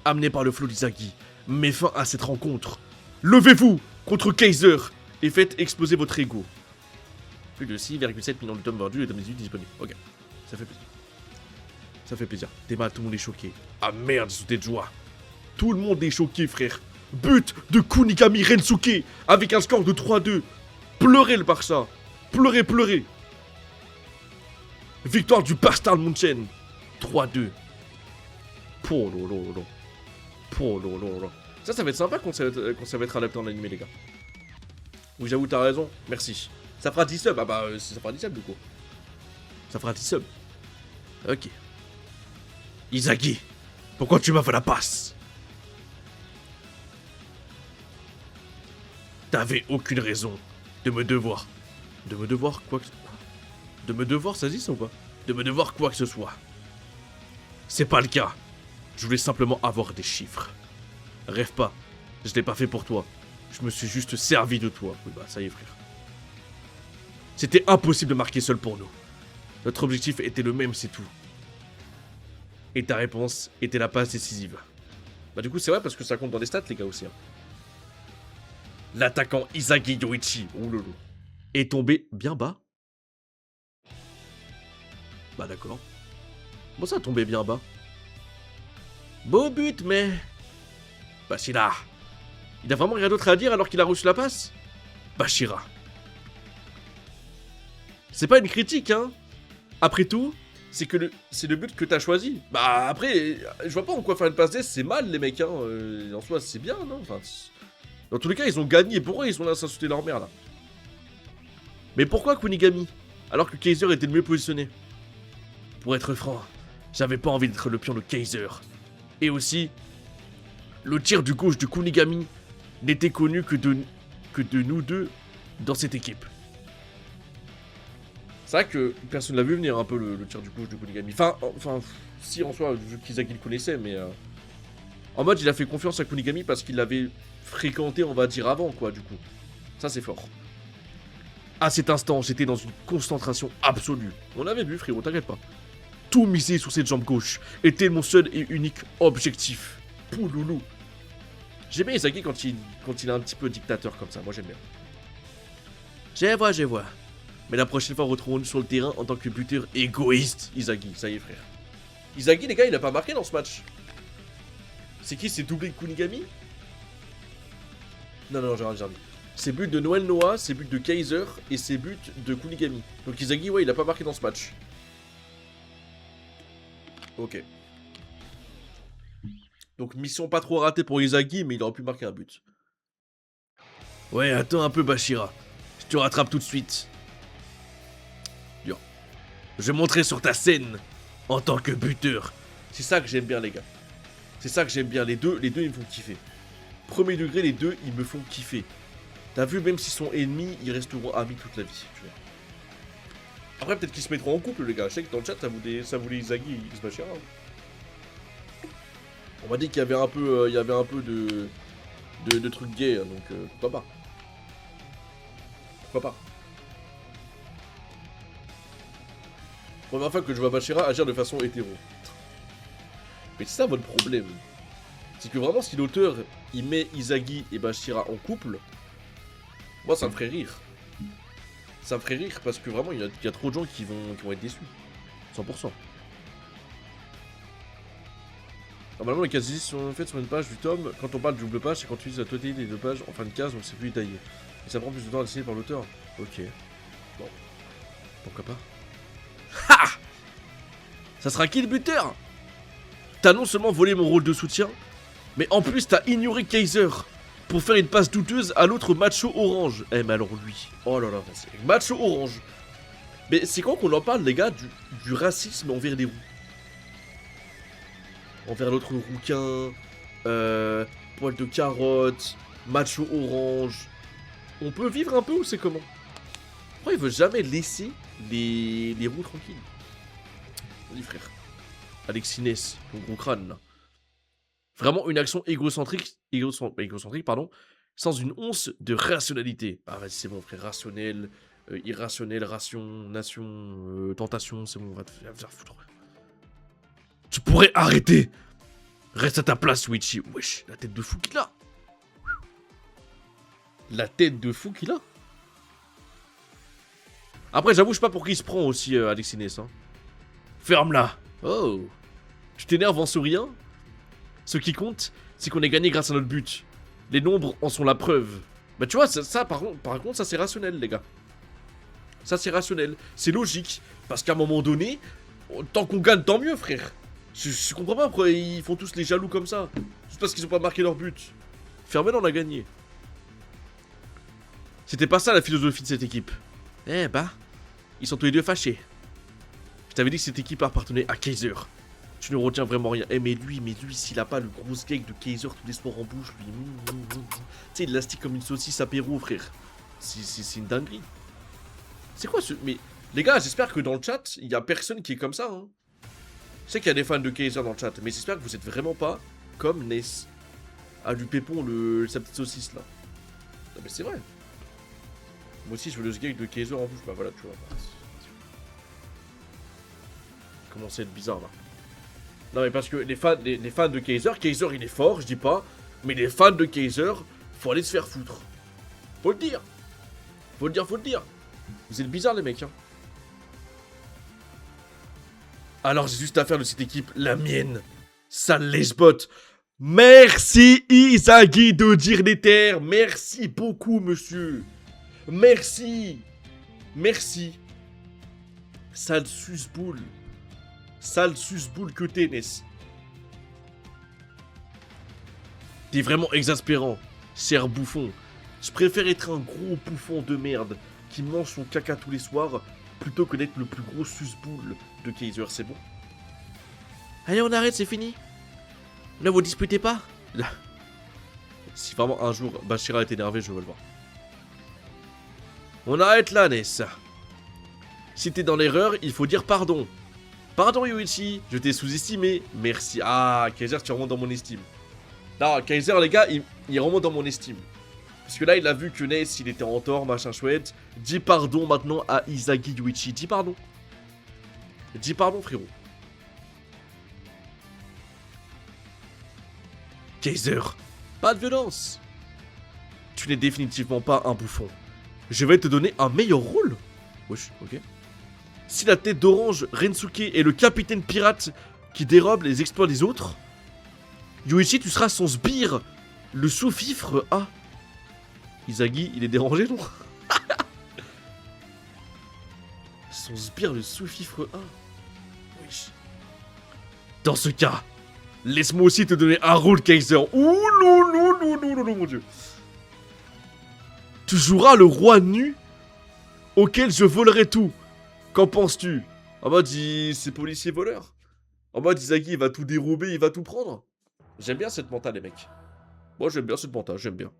amené par le flot d'Izagi, met fin à cette rencontre. Levez-vous contre Kaiser et faites exploser votre ego. Plus de 6,7 millions de tomes vendus et de musiques disponibles. Ok, ça fait plaisir. Ça fait plaisir. Débat, tout le monde est choqué. Ah merde, ils sauté de joie. Tout le monde est choqué, frère. But de Kunigami Rensuke avec un score de 3-2. Pleurez le Barça. Pleurez, pleurez. Victoire du Bastar Munchen. 3-2. Polololo. Polololo. Ça va être sympa quand ça va être adapté en animé, les gars. Oui, j'avoue, t'as raison. Merci. Ça fera 10 subs. Ah bah, ça fera 10 subs, du coup. Ça fera 10 subs. Ok. Izagi, pourquoi tu m'as fait la passe? T'avais aucune raison de me devoir. De me devoir quoi que... De me devoir, ça dit ça ou pas? De me devoir quoi que ce soit. C'est pas le cas. Je voulais simplement avoir des chiffres. Rêve pas. Je l'ai pas fait pour toi. Je me suis juste servi de toi. Oui bah ça y est frère. C'était impossible de marquer seul pour nous. Notre objectif était le même, c'est tout. Et ta réponse était la passe décisive. Bah du coup c'est vrai parce que ça compte dans les stats les gars aussi. Hein. L'attaquant Izagi Yoichi, oulolo, est tombé bien bas. Bah d'accord. Bon ça a tombé bien bas. Beau but mais... Bashira. Il a vraiment rien d'autre à dire alors qu'il a reçu la passe? Bashira. C'est pas une critique hein. Après tout, c'est le but que t'as choisi. Bah après, je vois pas en quoi faire une passe D, c'est mal les mecs hein. En soi c'est bien non enfin, dans tous les cas ils ont gagné, pourquoi ils sont là à s'insulter leur mère là? Mais pourquoi Kunigami? Alors que Kaiser était le mieux positionné? Pour être franc, j'avais pas envie d'être le pion de Kaiser. Et aussi, le tir du gauche de Kunigami n'était connu que de nous deux dans cette équipe. C'est vrai que personne l'a vu venir un peu le tir du gauche de Kunigami. Enfin, si en soi, vu qu'Izagi le connaissait, mais... En mode, il a fait confiance à Kunigami parce qu'il l'avait fréquenté, on va dire, avant, quoi, du coup. Ça, c'est fort. À cet instant, j'étais dans une concentration absolue. On l'avait vu, frérot, t'inquiète pas. Tout miser sur cette jambe gauche était mon seul et unique objectif. Pouloulou. J'aime bien Izagi quand il est un petit peu dictateur comme ça, moi j'aime bien. Je vois. Mais la prochaine fois, retrouvons-nous sur le terrain en tant que buteur égoïste. Izagi, ça y est, frère. Izagi, les gars, il a pas marqué dans ce match. C'est qui? C'est doublé de Kunigami? Non, j'ai rien dit. C'est but de Noël Noah, c'est but de Kaiser et c'est but de Kunigami. Donc Izagi, ouais, il a pas marqué dans ce match. Ok. Donc mission pas trop ratée pour Izagi, mais il aurait pu marquer un but. Ouais, attends un peu Bashira. Je te rattrape tout de suite. Dur. Je vais montrer sur ta scène en tant que buteur. C'est ça que j'aime bien les gars. C'est ça que j'aime bien. Les deux ils me font kiffer. Premier degré, les deux ils me font kiffer. T'as vu, même s'ils sont ennemis, ils resteront amis toute la vie. Tu vois. Après peut-être qu'ils se mettront en couple les gars. Je sais que dans le chat ça voulait Izagi et Bashira. On m'a dit qu'il y avait un peu, de trucs gays, donc pourquoi pas. Pourquoi pas. Première fois que je vois Bashira agir de façon hétéro. Mais c'est ça votre problème. C'est que vraiment si l'auteur il met Izagi et Bashira en couple, moi ça me ferait rire. Ça me ferait rire parce que vraiment il y a trop de gens qui vont être déçus. 100%. Normalement les cases sont faites sur une page du tome. Quand on parle de double page, c'est quand tu utilises la totalité des deux pages en fin de case, donc c'est plus détaillé. Et ça prend plus de temps à dessiner par l'auteur. Ok. Bon. Pourquoi pas. Ha! Ça sera qui le buteur? T'as non seulement volé mon rôle de soutien, mais en plus t'as ignoré Kaiser pour faire une passe douteuse à l'autre macho orange. Eh mais alors lui. Oh là là, c'est macho orange. Mais c'est quand qu'on en parle les gars du racisme envers les roux? Envers l'autre rouquin, poil de carotte, macho orange. On peut vivre un peu ou c'est comment? Pourquoi il veut jamais laisser les roux tranquilles? Vas-y frère. Alexis, ton gros crâne là. Vraiment une action égocentrique, pardon, sans une once de rationalité. Ah vas-y c'est bon frère, rationnel, irrationnel, ration, nation, tentation, c'est bon, on va te faire foutre. Tu pourrais arrêter Reste à ta place, Witchy. Wesh, la tête de fou qu'il a. La tête de fou qu'il a. Après, j'avoue, je sais pas pour qui il se prend aussi, Alexines. Hein. Ferme-la. Oh. Tu t'énerves en souriant? Ce qui compte, c'est qu'on ait gagné grâce à notre but. Les nombres en sont la preuve. Bah tu vois, ça par contre, ça c'est rationnel, les gars. Ça c'est rationnel. C'est logique. Parce qu'à un moment donné, tant qu'on gagne, tant mieux, frère. Je comprends pas pourquoi ils font tous les jaloux comme ça. Juste parce qu'ils ont pas marqué leur but. Fermez, on a gagné. C'était pas ça la philosophie de cette équipe. Eh bah, ils sont tous les deux fâchés. Je t'avais dit que cette équipe appartenait à Kaiser. Tu ne retiens vraiment rien. Eh mais lui, s'il a pas le gros cake de Kaiser tous les soirs en bouche, lui. Tu sais, il élastique comme une saucisse apéro, frère. C'est une dinguerie. C'est quoi ce... Mais, les gars, j'espère que dans le chat, il y a personne qui est comme ça, hein. Je sais qu'il y a des fans de Kaiser dans le chat, mais j'espère que vous êtes vraiment pas comme Ness. Ah, du pépon, sa petite saucisse, là. Non, mais c'est vrai. Moi aussi, je veux le cake de Kaiser en bouche. Bah voilà, tu vois. Commence à être bizarre, là. Non mais parce que les fans de Kaiser il est fort, je dis pas, mais les fans de Kaiser, faut aller se faire foutre. Faut le dire. Faut le dire. Vous êtes bizarres les mecs, hein. Alors j'ai juste à faire de cette équipe la mienne. Sale lesbot. Merci Isagi de dire des terres. Merci beaucoup monsieur. Merci. Sale susboule. Sale susboule que t'es, Ness. T'es vraiment exaspérant, cher bouffon. Je préfère être un gros bouffon de merde qui mange son caca tous les soirs plutôt que d'être le plus gros susboule de Kaiser, c'est bon? Allez, on arrête, c'est fini. Ne vous disputez pas. Là. Si vraiment un jour Bashira est énervé, je veux le voir. On arrête là, Ness. Si t'es dans l'erreur, il faut dire pardon. Pardon Yoichi, je t'ai sous-estimé. Merci. Ah, Kaiser, tu remontes dans mon estime. Non, Kaiser, les gars, il remonte dans mon estime. Parce que là, il a vu que Ness, il était en tort, machin chouette. Dis pardon maintenant à Isagi Yoichi. Dis pardon. Dis pardon, frérot. Kaiser, pas de violence. Tu n'es définitivement pas un bouffon. Je vais te donner un meilleur rôle. Wesh, ok. Si la tête d'orange, Rensuke est le capitaine pirate qui dérobe les exploits des autres, Yoichi, tu seras son sbire, le sous-fifre A. Isagi, il est dérangé, non? Son sbire, le sous-fifre A. Wesh. Dans ce cas, laisse-moi aussi te donner un rôle, Kaiser. Ouh, non, mon dieu. Tu joueras le roi nu auquel je volerai tout. Qu'en penses-tu? En mode, c'est policier voleur. En mode, Isagi, il va tout dérober, il va tout prendre. J'aime bien cette mentale, les mecs. Moi, j'aime bien cette mentale, j'aime bien.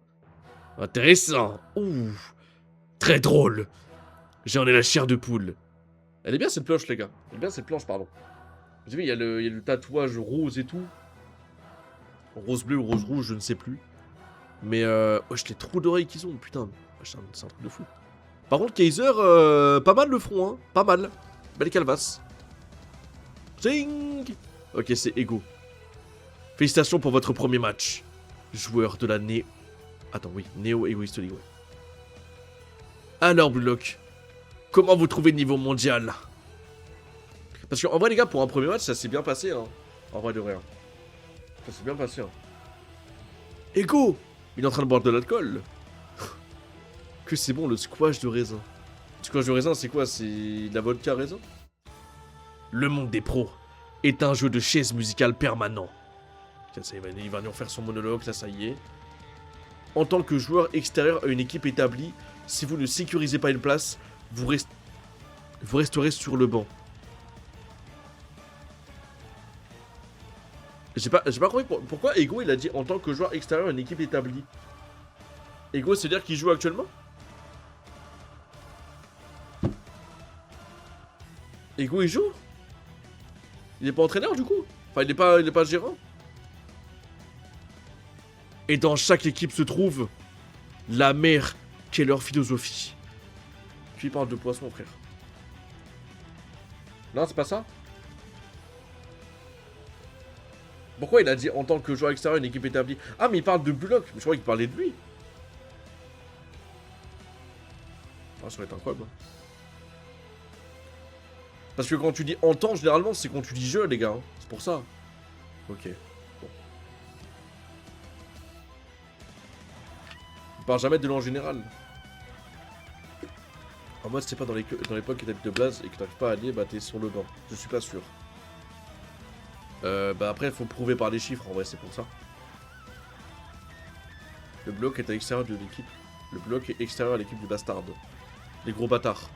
Intéressant. Ouh. Très drôle. J'en ai la chair de poule. Elle est bien cette planche, les gars. Elle est bien cette planche, pardon. Vous avez vu, il y a le tatouage rose et tout. Rose bleu ou rose rouge, je ne sais plus. Mais, wesh, les trous d'oreilles qu'ils ont, putain. C'est un truc de fou. Par contre, Kaiser, pas mal le front, hein. Pas mal. Belle calvasse. Zing. Ok, c'est Ego. Félicitations pour votre premier match. Joueur de la Néo... Attends, oui. Néo Egoist League, ouais. Alors, Blue Lock, comment vous trouvez le niveau mondial? Parce qu'en vrai, les gars, pour un premier match, ça s'est bien passé, hein. En vrai de rien. Ça s'est bien passé, hein. Ego, il est en train de boire de l'alcool. Que c'est bon, le squash de raisin. Le squash de raisin, c'est quoi? C'est de la vodka raisin? Le monde des pros est un jeu de chaises musicales permanent. Tiens, ça, il va nous faire son monologue, là, ça y est. En tant que joueur extérieur à une équipe établie, si vous ne sécurisez pas une place, vous resterez sur le banc. J'ai pas compris pourquoi Ego il a dit en tant que joueur extérieur à une équipe établie. Ego, c'est-à-dire qu'il joue actuellement? Ego il joue? Il est pas entraîneur du coup? Enfin il est pas gérant? Et dans chaque équipe se trouve la mère qui est leur philosophie. Tu parles de poisson, frère. Non, c'est pas ça? Pourquoi il a dit en tant que joueur extérieur, une équipe établie? Ah, mais il parle de Bullock. Mais je croyais qu'il parlait de lui. Ah, ça va être incroyable. Parce que quand tu dis en temps, généralement, c'est quand tu dis jeu, les gars. Hein. C'est pour ça. Ok. Bon. Il parle jamais de l'en général. En mode, c'est pas dans l'époque que t'habites de Blaze et que t'arrives pas à allier, bah t'es sur le banc. Je suis pas sûr. Bah après, il faut prouver par les chiffres, en vrai, c'est pour ça. Le bloc est à l'extérieur de l'équipe. Le bloc est extérieur à l'équipe du bastard. Les gros bâtards.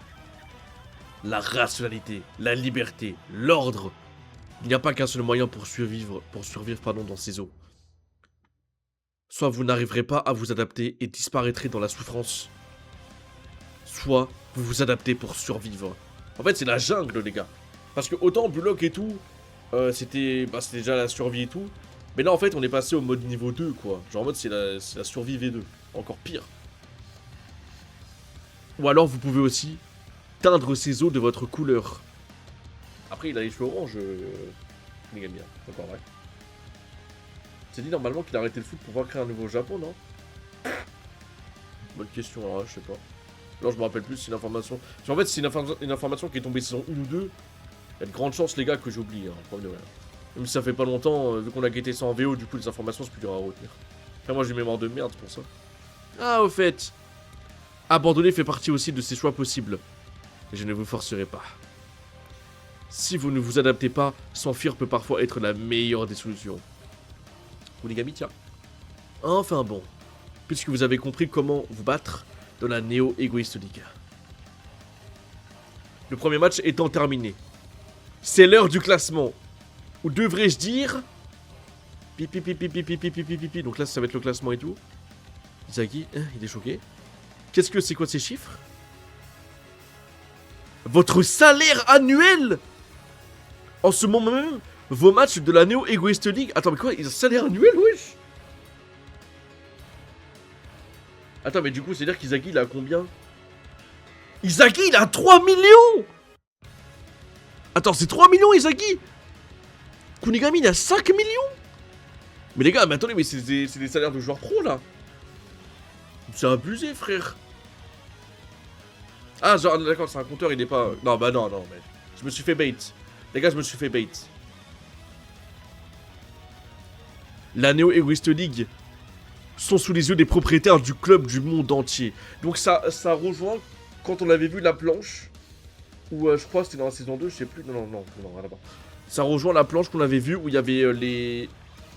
La rationalité, la liberté, l'ordre. Il n'y a pas qu'un seul moyen pour survivre, dans ces eaux. Soit vous n'arriverez pas à vous adapter et disparaîtrez dans la souffrance. Soit vous vous adaptez pour survivre. En fait, c'est la jungle, les gars. Parce que autant Bullock et tout, c'était déjà la survie et tout. Mais là, en fait, on est passé au mode niveau 2, quoi. Genre en mode, c'est la survie V2. Encore pire. Ou alors, vous pouvez aussi teindre ces eaux de votre couleur. Après, il a les cheveux orange, Kunigami, c'est pas vrai. C'est dit normalement qu'il a arrêté le foot pour pouvoir créer un nouveau Japon, non? Bonne question, alors là, je sais pas. Alors, je me rappelle plus, c'est une information. En fait, c'est une information qui est tombée saison 1 ou 2. Il y a de grandes chances, les gars, que j'oublie, hein, problème de rien. Même si ça fait pas longtemps, vu qu'on a guetté ça en VO, du coup, les informations, c'est plus dur à retenir. Après, moi, j'ai une mémoire de merde, c'est pour ça. Ah, au fait. Abandonner fait partie aussi de ces choix possibles. Et je ne vous forcerai pas. Si vous ne vous adaptez pas, s'enfuir peut parfois être la meilleure des solutions. Kunigami, tiens. Enfin bon. Puisque vous avez compris comment vous battre dans la Neo Egoist League. Le premier match étant terminé. C'est l'heure du classement. Ou devrais-je dire... Pipi, pipi, pipi, pipi, pipi, pipi. Donc là, ça va être le classement et tout. Izagi, hein, il est choqué. Qu'est-ce que c'est quoi ces chiffres? Votre salaire annuel! En ce moment même, vos matchs de la Neo Egoist League... Attends, mais quoi? Ils ont un salaire annuel, wesh? Attends, mais du coup, c'est-à-dire qu'Izagi, il a combien? Izagi, il a 3 millions! Attends, c'est 3 millions, Izagi? Kunigami, il a 5 millions? Mais les gars, mais attendez, mais c'est des salaires de joueurs pro, là. C'est abusé, frère. Ah, genre, d'accord, c'est un compteur, il est pas... Non, bah non, mais... Je me suis fait bait. Les gars, je me suis fait bait. La Neo Egoist League sont sous les yeux des propriétaires du club du monde entier. Donc ça rejoint quand on avait vu la planche, où je crois que c'était dans la saison 2, je sais plus, non, rien à voir. Ça rejoint la planche qu'on avait vue où il y avait les...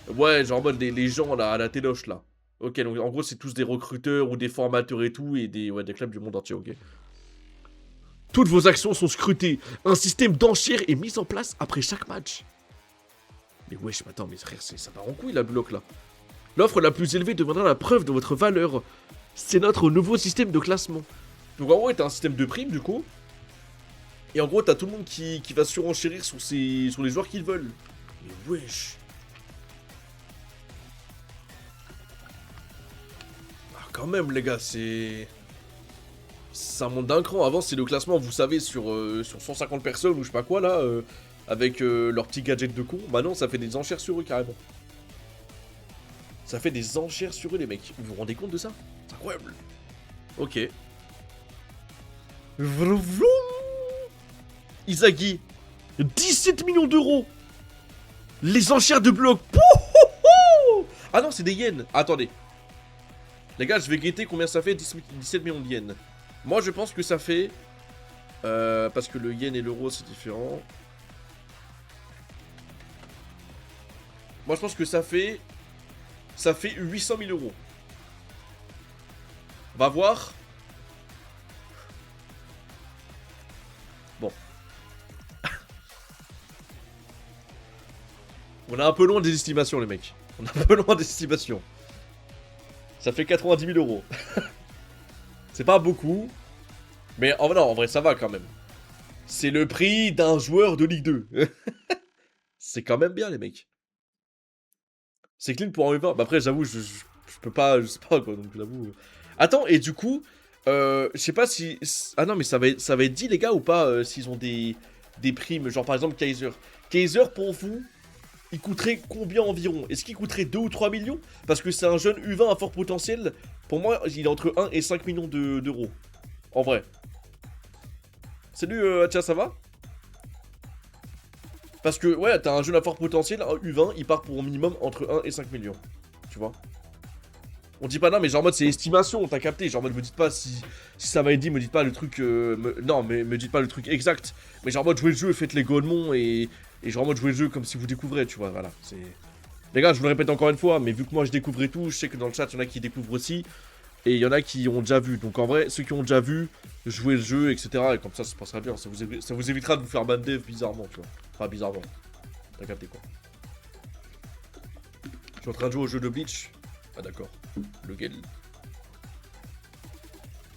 Ouais, genre en mode les gens là, à la téloche là. Ok, donc en gros c'est tous des recruteurs ou des formateurs et tout, et des clubs du monde entier, ok. Toutes vos actions sont scrutées. Un système d'enchères est mis en place après chaque match. Mais wesh, attends, mais frère, ça part en couille la bloc là. L'offre la plus élevée deviendra la preuve de votre valeur. C'est notre nouveau système de classement. Donc en gros, t'as un système de primes du coup. Et en gros, t'as tout le monde qui va surenchérir sur les joueurs qu'ils veulent. Mais wesh. Ah, quand même, les gars, c'est... Ça monte d'un cran. Avant, c'est le classement, vous savez, sur 150 personnes ou je sais pas quoi là, avec leur petit gadget de con. Bah non, ça fait des enchères sur eux carrément. Ça fait des enchères sur eux, les mecs. Vous vous rendez compte de ça? C'est incroyable. Ok. Vroom, vroom. Izagi. 17 millions d'euros. Les enchères de bloc. Ah non, c'est des yens. Attendez. Les gars, je vais guetter combien ça fait 17 millions de yens. Moi, je pense que ça fait... parce que le yen et l'euro, c'est différent. Moi, je pense que ça fait... Ça fait 800 000 euros. On va voir. Bon. On est un peu loin des estimations, les mecs. On est un peu loin des estimations. Ça fait 90 000 euros. C'est pas beaucoup. Mais en vrai, ça va quand même. C'est le prix d'un joueur de Ligue 2. C'est quand même bien, les mecs. C'est clean pour un U20. Bah après, j'avoue, je peux pas... Je sais pas, quoi, donc j'avoue... Attends, et du coup... je sais pas si... Ah non, mais ça va être dit, les gars, ou pas, s'ils ont des primes, genre par exemple Kaiser. Kaiser, pour vous, il coûterait combien environ? Est-ce qu'il coûterait 2 ou 3 millions? Parce que c'est un jeune U20 à fort potentiel. Pour moi, il est entre 1 et 5 millions d'euros. En vrai. Salut, Atia, ça va? Parce que, ouais, t'as un jeune à fort potentiel, un U20, il part pour au minimum entre 1 et 5 millions. Tu vois? On dit pas non, mais genre en mode c'est estimation, t'as capté. Genre en mode me dites pas si ça va être dit, me dites pas le truc. Non, mais me dites pas le truc exact. Mais genre en mode jouez le jeu, faites les Golemons et genre en mode jouez le jeu comme si vous découvrez, tu vois. Voilà. C'est. Les gars, je vous le répète encore une fois, mais vu que moi je découvre et tout, je sais que dans le chat il y en a qui découvrent aussi. Et il y en a qui ont déjà vu. Donc en vrai, ceux qui ont déjà vu, jouez le jeu, etc. Et comme ça se passera bien. Ça vous évitera de vous faire ban dev bizarrement, tu vois. Enfin, bizarrement. T'as capté quoi. Je suis en train de jouer au jeu de Bleach. Ah d'accord. Lequel?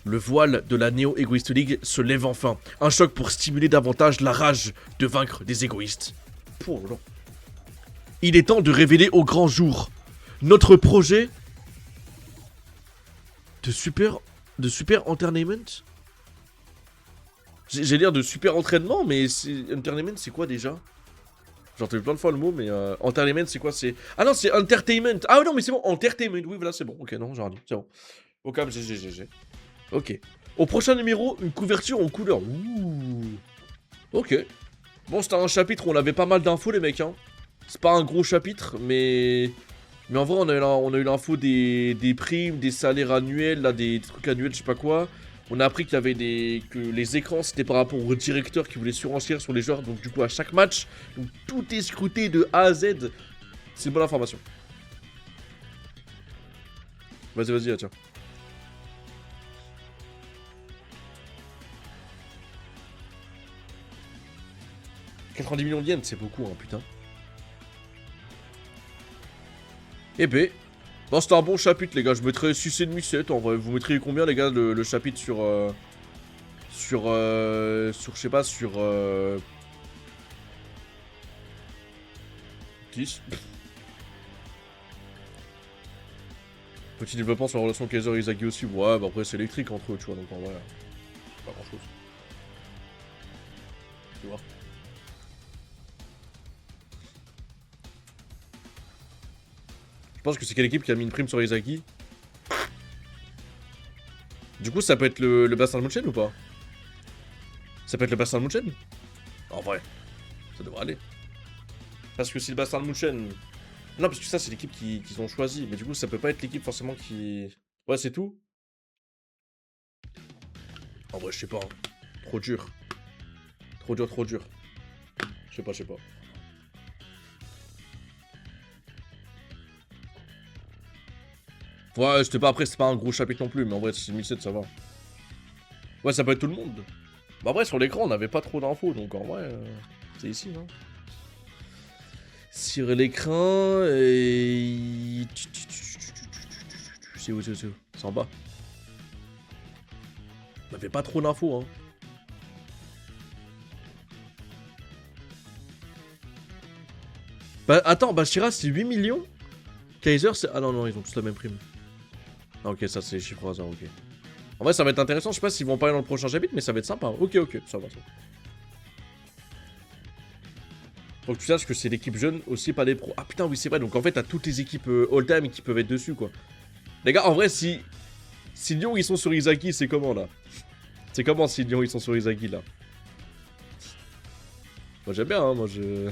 Le voile de la Neo Egoist League se lève enfin. Un choc pour stimuler davantage la rage de vaincre des égoïstes. Oh non. Il est temps de révéler au grand jour notre projet de super entertainment. J'ai l'air de super entraînement, mais entertainment c'est quoi déjà? J'ai entendu plein de fois le mot, mais entertainment c'est quoi? C'est ah non, c'est entertainment. Ah non, mais c'est bon, entertainment. Oui, voilà, c'est bon. Ok, non, j'ai rien dit. C'est bon. Au calme, GG. Ok. Au prochain numéro, une couverture en couleur. Ouh. Ok. Bon, c'était un chapitre où on avait pas mal d'infos, les mecs. Hein. C'est pas un gros chapitre, mais en vrai, on a eu l'info des primes, des salaires annuels, là, des trucs annuels, je sais pas quoi. On a appris qu'il y avait que les écrans, c'était par rapport au directeur qui voulait surenchérir sur les joueurs. Donc, du coup, à chaque match, donc, tout est scruté de A à Z. C'est une bonne information. Vas-y, tiens. 90 millions de yens, c'est beaucoup, hein, putain. Eh ben, bon, c'était un bon chapitre, les gars. Je mettrais 6,5, 7 en vrai. Vous mettriez combien, les gars, le chapitre sur. Je sais pas, sur. 10. Petit développement sur la relation Kaiser et Izagi aussi. Ouais, bah après, c'est électrique entre eux, tu vois. Donc en vrai, pas grand chose. Tu vois. Je pense que c'est quelle équipe qui a mis une prime sur Izagi? Du coup, ça peut être le Bastard Munchen ou pas? Ça peut être le Bastard Munchen? En vrai, ça devrait aller. Parce que si le Bastard Munchen. Non, parce que ça, c'est l'équipe qu'ils ont choisi. Mais du coup, ça peut pas être l'équipe forcément qui. Ouais, c'est tout. En vrai, je sais pas. Hein. Trop dur. Trop dur. Je sais pas. Ouais, c'était pas après, c'est pas un gros chapitre non plus, mais en vrai, 6007, ça va. Ouais, ça peut être tout le monde. Bah, après, sur l'écran, on avait pas trop d'infos, donc en vrai, c'est ici, non? Sur l'écran, c'est où? C'est en bas. On avait pas trop d'infos, hein. Bah, attends, Bashira, c'est 8 millions? Kaiser, c'est. Ah non, ils ont tous la même prime. Ah, ok, ça, c'est les chiffres au hasard, ok. En vrai, ça va être intéressant. Je sais pas s'ils vont en parler dans le prochain chapitre, mais ça va être sympa. Ok, ça va. Faut que tu saches que c'est l'équipe jeune aussi, pas des pros. Ah putain, oui, c'est vrai. Donc en fait, t'as toutes les équipes all-time qui peuvent être dessus, quoi. Les gars, en vrai, si Lyon ils sont sur Izaki, c'est comment là? C'est comment si Lyon ils sont sur Izaki là? Moi j'aime bien, hein, moi je.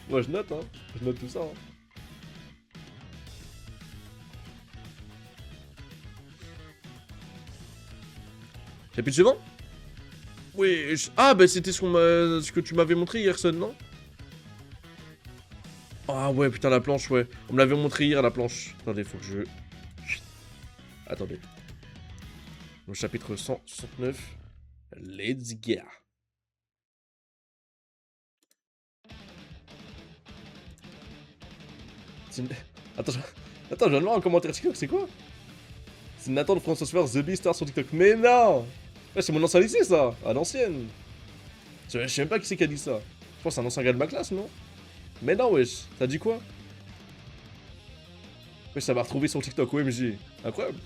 Moi je note, hein. Je note tout ça, hein. Chapitre suivant? Oui, ah bah c'était ce que tu m'avais montré hier, Son, non? Ah ouais, putain, la planche, ouais. On me l'avait montré hier, la planche. Attendez, faut que je... Attendez. Le chapitre 169. Let's go. Attends, je viens de voir un commentaire TikTok, c'est quoi? C'est Nathan de François Sfer, The Beastar sur TikTok. Mais non! Ouais, c'est mon ancien lycée, ça! À l'ancienne! Je sais même pas qui c'est qui a dit ça. Je pense que c'est un ancien gars de ma classe, non? Mais non, wesh. T'as dit quoi? Wesh, ça m'a retrouvé sur TikTok, OMG. Incroyable.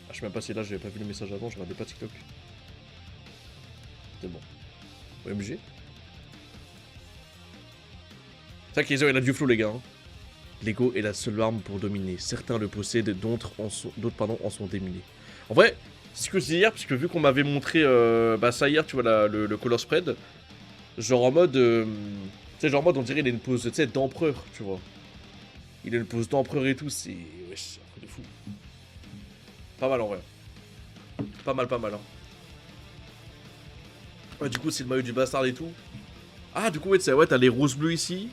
Ah, je sais même pas si là j'avais pas vu le message avant, je regardais pas TikTok. C'est bon. OMG. C'est vrai que Kaiser il a du flow les gars. Hein. L'ego est la seule arme pour dominer. Certains le possèdent, d'autres en sont démunis. En vrai, c'est ce que je disais hier, parce que vu qu'on m'avait montré ça hier, tu vois, le color spread, genre en mode, tu sais, genre en mode on dirait il a une pose, tu sais, d'empereur, tu vois. Il a une pose d'empereur et tout, c'est, wesh, un truc de fou. Pas mal en vrai. Pas mal, hein. Ouais, du coup, c'est le maillot du bastard et tout. Ah, du coup, ouais, t'as les roses bleues ici.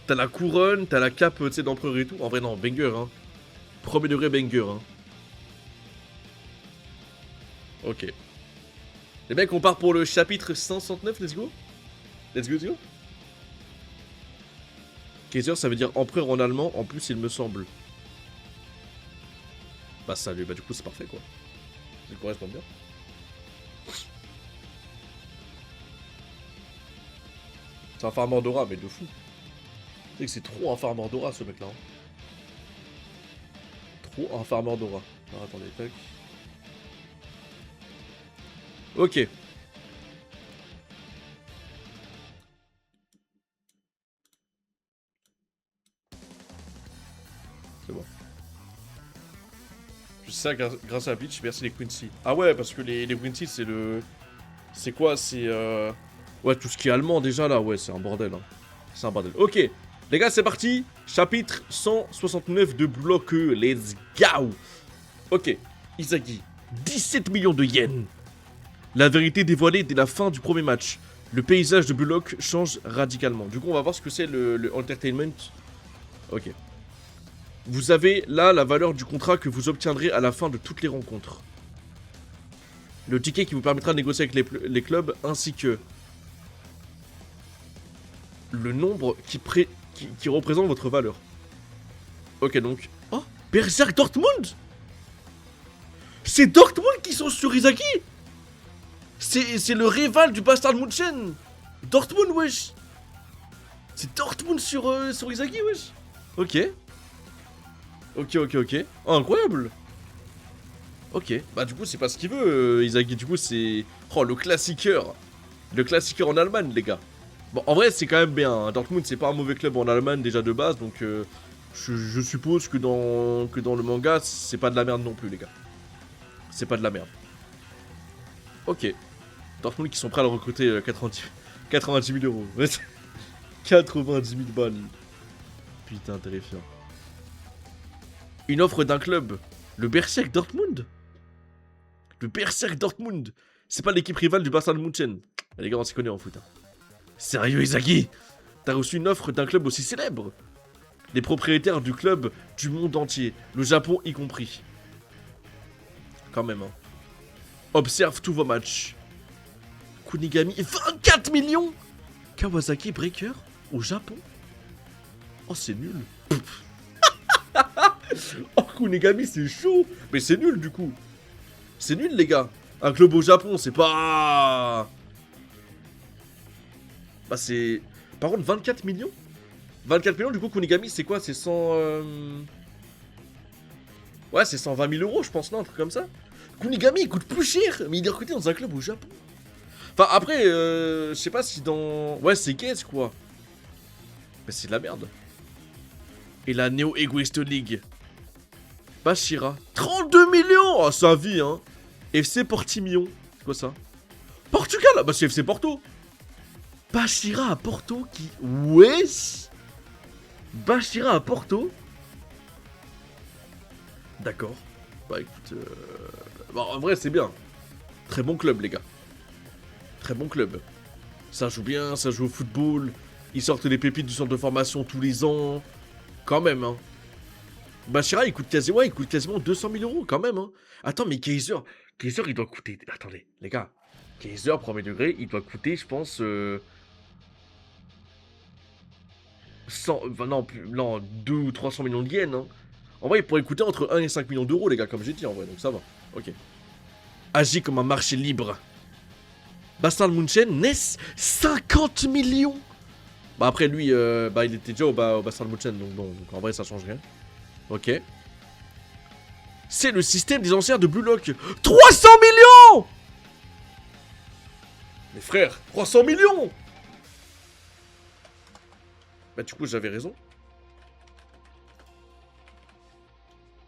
T'as la couronne, t'as la cape, tu sais, d'empereur et tout. En vrai, non, banger, hein. Premier degré banger, hein. Ok. Les mecs, on part pour le chapitre 569, let's go. Let's go. Kaiser, ça veut dire empereur en allemand, en plus, il me semble. Bah, salut, bah, du coup, c'est parfait, quoi. Ça correspond bien. C'est un farmer d'aura, mais de fou. Tu sais que c'est trop un farmer d'aura, ce mec-là. Hein. Trop un farmer d'aura. Alors, attendez, tac. Ok. C'est bon. Je sais ça grâce à Bleach, merci les Quincy. Ah ouais, parce que les Quincy, c'est le... C'est quoi? C'est... Ouais, tout ce qui est allemand, déjà, là, ouais, c'est un bordel. Hein. C'est un bordel. Ok. Les gars, c'est parti. Chapitre 169 de bloc E. Let's go. Ok. Izagi. 17 millions de yens. La vérité dévoilée dès la fin du premier match. Le paysage de Bullock change radicalement. Du coup, on va voir ce que c'est le entertainment. Ok. Vous avez là la valeur du contrat que vous obtiendrez à la fin de toutes les rencontres. Le ticket qui vous permettra de négocier avec les clubs ainsi que le nombre qui représente votre valeur. Ok, donc... Oh, Berserk Dortmund. C'est Dortmund qui sont sur Izaki. C'est le rival du Bastard Munchen. Dortmund, wesh. C'est Dortmund sur Izaki, wesh. Ok. Ok. Oh, incroyable. Ok. Bah, du coup, c'est pas ce qu'il veut, Izaki. Du coup, c'est... Oh, le classiqueur. Le classiqueur en Allemagne, les gars. Bon, en vrai, c'est quand même bien. Hein. Dortmund, c'est pas un mauvais club en Allemagne, déjà de base. Donc, je suppose que dans le manga, c'est pas de la merde non plus, les gars. C'est pas de la merde. Ok. Dortmund qui sont prêts à le recruter 90 000 euros. 90 000 balles. Putain, terrifiant. Une offre d'un club. Le Berserk Dortmund. Le Berserk Dortmund. C'est pas l'équipe rivale du Bastard Munchen. Les gars, on s'y connaît en foot. Hein. Sérieux, Izagi? T'as reçu une offre d'un club aussi célèbre? Les propriétaires du club du monde entier. Le Japon y compris. Quand même, hein. Observe tous vos matchs. Kunigami, 24 millions. Kawasaki Breaker au Japon. Oh, c'est nul. Oh, Kunigami, c'est chaud. Mais c'est nul, du coup. C'est nul, les gars. Un club au Japon, c'est pas... Bah, c'est... Par contre, 24 millions 24 millions, du coup, Kunigami, c'est quoi? C'est 100... Ouais, c'est 120 000 euros, je pense, non? Un truc comme ça. Kunigami, il coûte plus cher, mais il est recruté dans un club au Japon. Enfin, après, je sais pas si dans... Ouais, c'est Guess, quoi. Mais c'est de la merde. Et la Neo Egoist League. Bashira. 32 millions. Oh, sa vie, hein. FC Portimillon. C'est quoi ça? Portugal. Bah, c'est FC Porto. Bashira à Porto qui... Wesh. Bashira à Porto. D'accord. Bah, écoute... Bon, en vrai, c'est bien. Très bon club, les gars. Très bon club. Ça joue bien, ça joue au football. Ils sortent les pépites du centre de formation tous les ans. Quand même, hein. Bashira, il coûte quasiment 200 000 euros, quand même, hein. Attends, mais Kaiser, il doit coûter... Attendez, les gars. Kaiser, premier degré, il doit coûter, je pense... 100... Enfin, non, 2 ou 300 millions de yens, hein. En vrai, il pourrait coûter entre 1 et 5 millions d'euros, les gars, comme j'ai dit, en vrai, donc ça va. Ok. Agit comme un marché libre. Bastard Munchen, Ness, 50 millions. Bah après, lui, il était déjà au Bastard Munchen, donc bon, donc en vrai, ça change rien. Ok. C'est le système des anciens de Blue Lock. 300 millions. Mais frère, 300 millions. Bah du coup j'avais raison.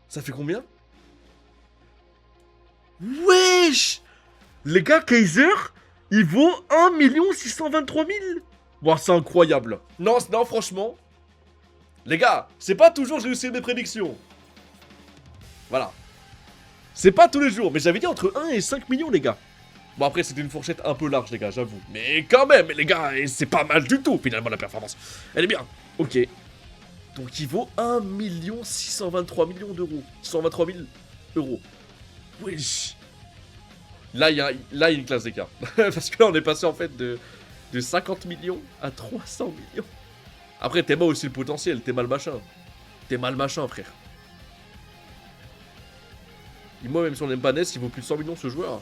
Ça fait combien? Wesh! Les gars, Kaiser, il vaut 1 623 000. Bon, c'est incroyable. Non, non, franchement. Les gars, c'est pas toujours j'ai réussi mes prédictions. Voilà. C'est pas tous les jours, mais j'avais dit entre 1 et 5 millions, les gars. Bon, après, c'était une fourchette un peu large, les gars, j'avoue. Mais quand même, les gars, c'est pas mal du tout, finalement, la performance. Elle est bien. Ok. Donc, il vaut 1 623 000 d'euros. 123 000 euros. Wesh. Là, il y a une classe d'écart. Parce que là, on est passé, en fait, de 50 millions à 300 millions. Après, t'es mal aussi le potentiel, t'es mal machin. T'es mal machin, frère. Et moi, même si on n'aime pas Ness, il vaut plus de 100 millions ce joueur.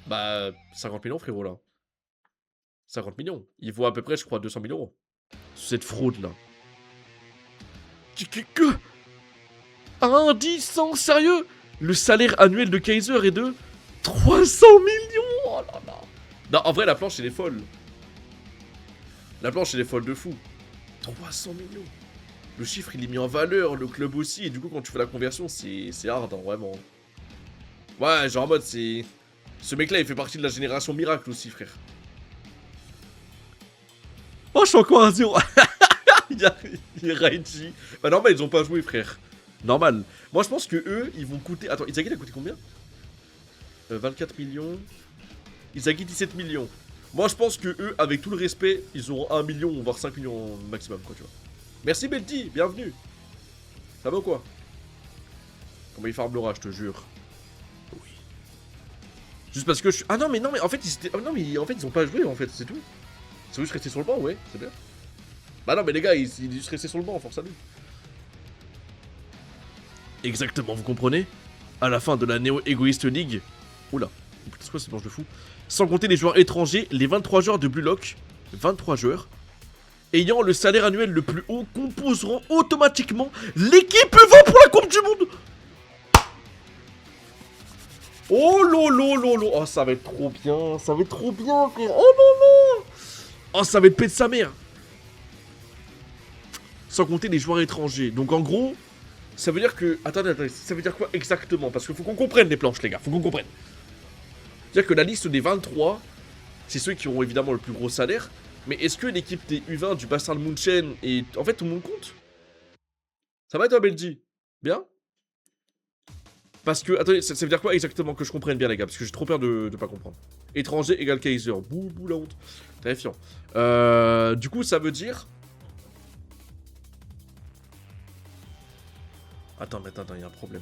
Bah, 50 millions, frérot, là. 50 millions. Il vaut à peu près, je crois, 200 000 euros. Cette fraude-là. Que indécent, sérieux? Le salaire annuel de Kaiser est de 300 millions. Oh là là. Non, en vrai, la planche, elle est folle. La planche, elle est folle de fou. 300 millions. Le chiffre, il est mis en valeur, le club aussi. Et du coup, quand tu fais la conversion, c'est hard, hein, vraiment. Ouais, genre en mode, c'est... Ce mec-là, il fait partie de la génération miracle aussi, frère. Oh, je suis encore à 0. Il y a Raiji. Bah, normal, ils ont pas joué, frère. Normal. Moi, je pense que eux, ils vont coûter... Attends, Izagi, il a coûté combien 24 millions. Izagi, 17 millions. Moi, je pense que eux, avec tout le respect, ils auront 1 million, voire 5 millions maximum, quoi, tu vois. Merci, Belty, bienvenue. Ça va ou quoi? Comment il farblera, je te jure. Oui. Juste parce que je suis... Ah non, mais en fait, ils étaient... Ah, non, mais en fait, ils ont pas joué, en fait, c'est tout. Ils sont juste restés sur le banc, ouais, c'est bien. Bah non, mais les gars, ils sont juste restés sur le banc, force à nous. Exactement, vous comprenez? À la fin de la Neo Egoist League... Oula, c'est quoi cette planche de fou? Sans compter les joueurs étrangers, les 23 joueurs de Blue Lock, 23 joueurs, ayant le salaire annuel le plus haut composeront automatiquement l'équipe UVA pour la Coupe du Monde. Oh lolo lolo. Oh, ça va être trop bien. Ça va être trop bien, frère. Oh non non. Oh, ça va être pète sa mère. Sans compter les joueurs étrangers. Donc en gros, ça veut dire que... Attendez, ça veut dire quoi exactement? Parce qu'il faut qu'on comprenne les planches, les gars. Faut qu'on comprenne. C'est-à-dire que la liste des 23, c'est ceux qui auront évidemment le plus gros salaire. Mais est-ce que l'équipe des U20 du Basel Munchen et... En fait, tout le monde compte? Ça va toi, Belgi? Bien? Parce que... Attendez, ça veut dire quoi exactement? Que je comprenne bien, les gars. Parce que j'ai trop peur de pas comprendre. Étranger égale Kaiser. Bouh, bouh, la honte. Terrifiant. Du coup, ça veut dire... Attends, il y a un problème.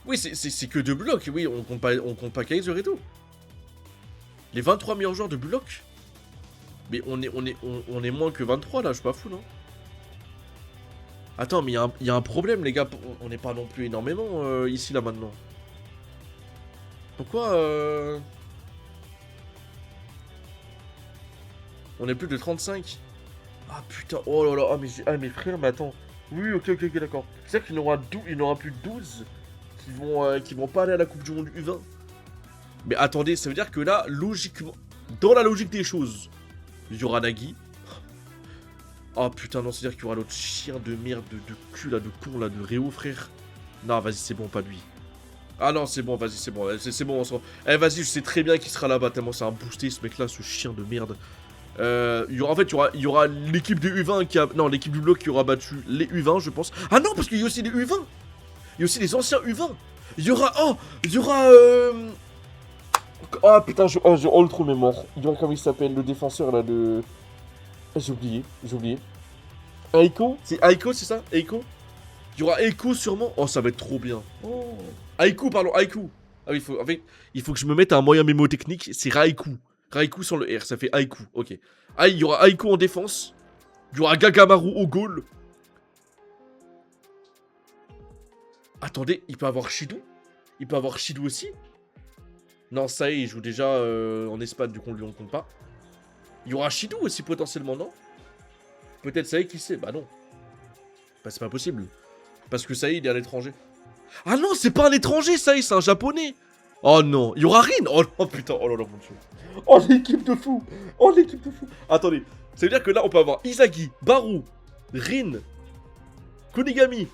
Oui, c'est que deux blocs. Oui, on compte pas Kaiser et tout. Les 23 meilleurs joueurs de bloc. Mais on est moins que 23 là, je suis pas fou, non? Attends, mais il y a un problème, les gars. On n'est pas non plus énormément ici, là, maintenant. Pourquoi on est plus de 35? Ah putain, oh là là, mais frère, mais attends. Oui, ok, d'accord. C'est-à-dire qu'il y en aura plus de 12 qui vont pas aller à la Coupe du Monde U20. Mais attendez, ça veut dire que là, logiquement, dans la logique des choses, il y aura Nagui. Oh putain, non, c'est-à-dire qu'il y aura l'autre chien de merde, de cul là, de con là, de Réo, frère. Non, vas-y, c'est bon, pas lui. Ah non, c'est bon, vas-y, c'est bon, on se... Eh, vas-y, je sais très bien qu'il sera là-bas, tellement c'est un boosté ce mec-là, ce chien de merde. Il y aura l'équipe de U20 qui a... Non, l'équipe du bloc qui aura battu les U20, je pense. Ah non, parce qu'il y a aussi les U20. Il y a aussi les anciens U20. Il y aura... Oh, il y aura... Ah putain, j'ai le trou mémoire. Il y aura, comment il s'appelle, le défenseur là de... J'ai oublié. Aiko? C'est Aiko, c'est ça? Aiko? Il y aura Aiko sûrement. Oh, ça va être trop bien. Oh. Aiku, pardon, Aiku. Ah oui, en fait, il faut que je me mette à un moyen mémotechnique. C'est Raikou. Raikou sans le R, ça fait Aiku. Ok. Ah, il y aura Aiku en défense. Il y aura Gagamaru au goal. Attendez, il peut avoir Shidou? Il peut avoir Shidou aussi? Non, ça y est, il joue déjà en Espagne, du coup on lui en compte pas. Il y aura Shidou aussi potentiellement, non? Peut-être ça y est, qui sait? Bah non. Bah c'est pas possible. Parce que ça y est, il est à l'étranger. Ah non, c'est pas un étranger, ça y est, c'est un japonais. Oh non, il y aura Rin. Oh non, putain, oh là là, mon dieu. Oh, l'équipe de fou. Oh, l'équipe de fou. Attendez, ça veut dire que là, on peut avoir Izagi, Baru, Rin, Kunigami,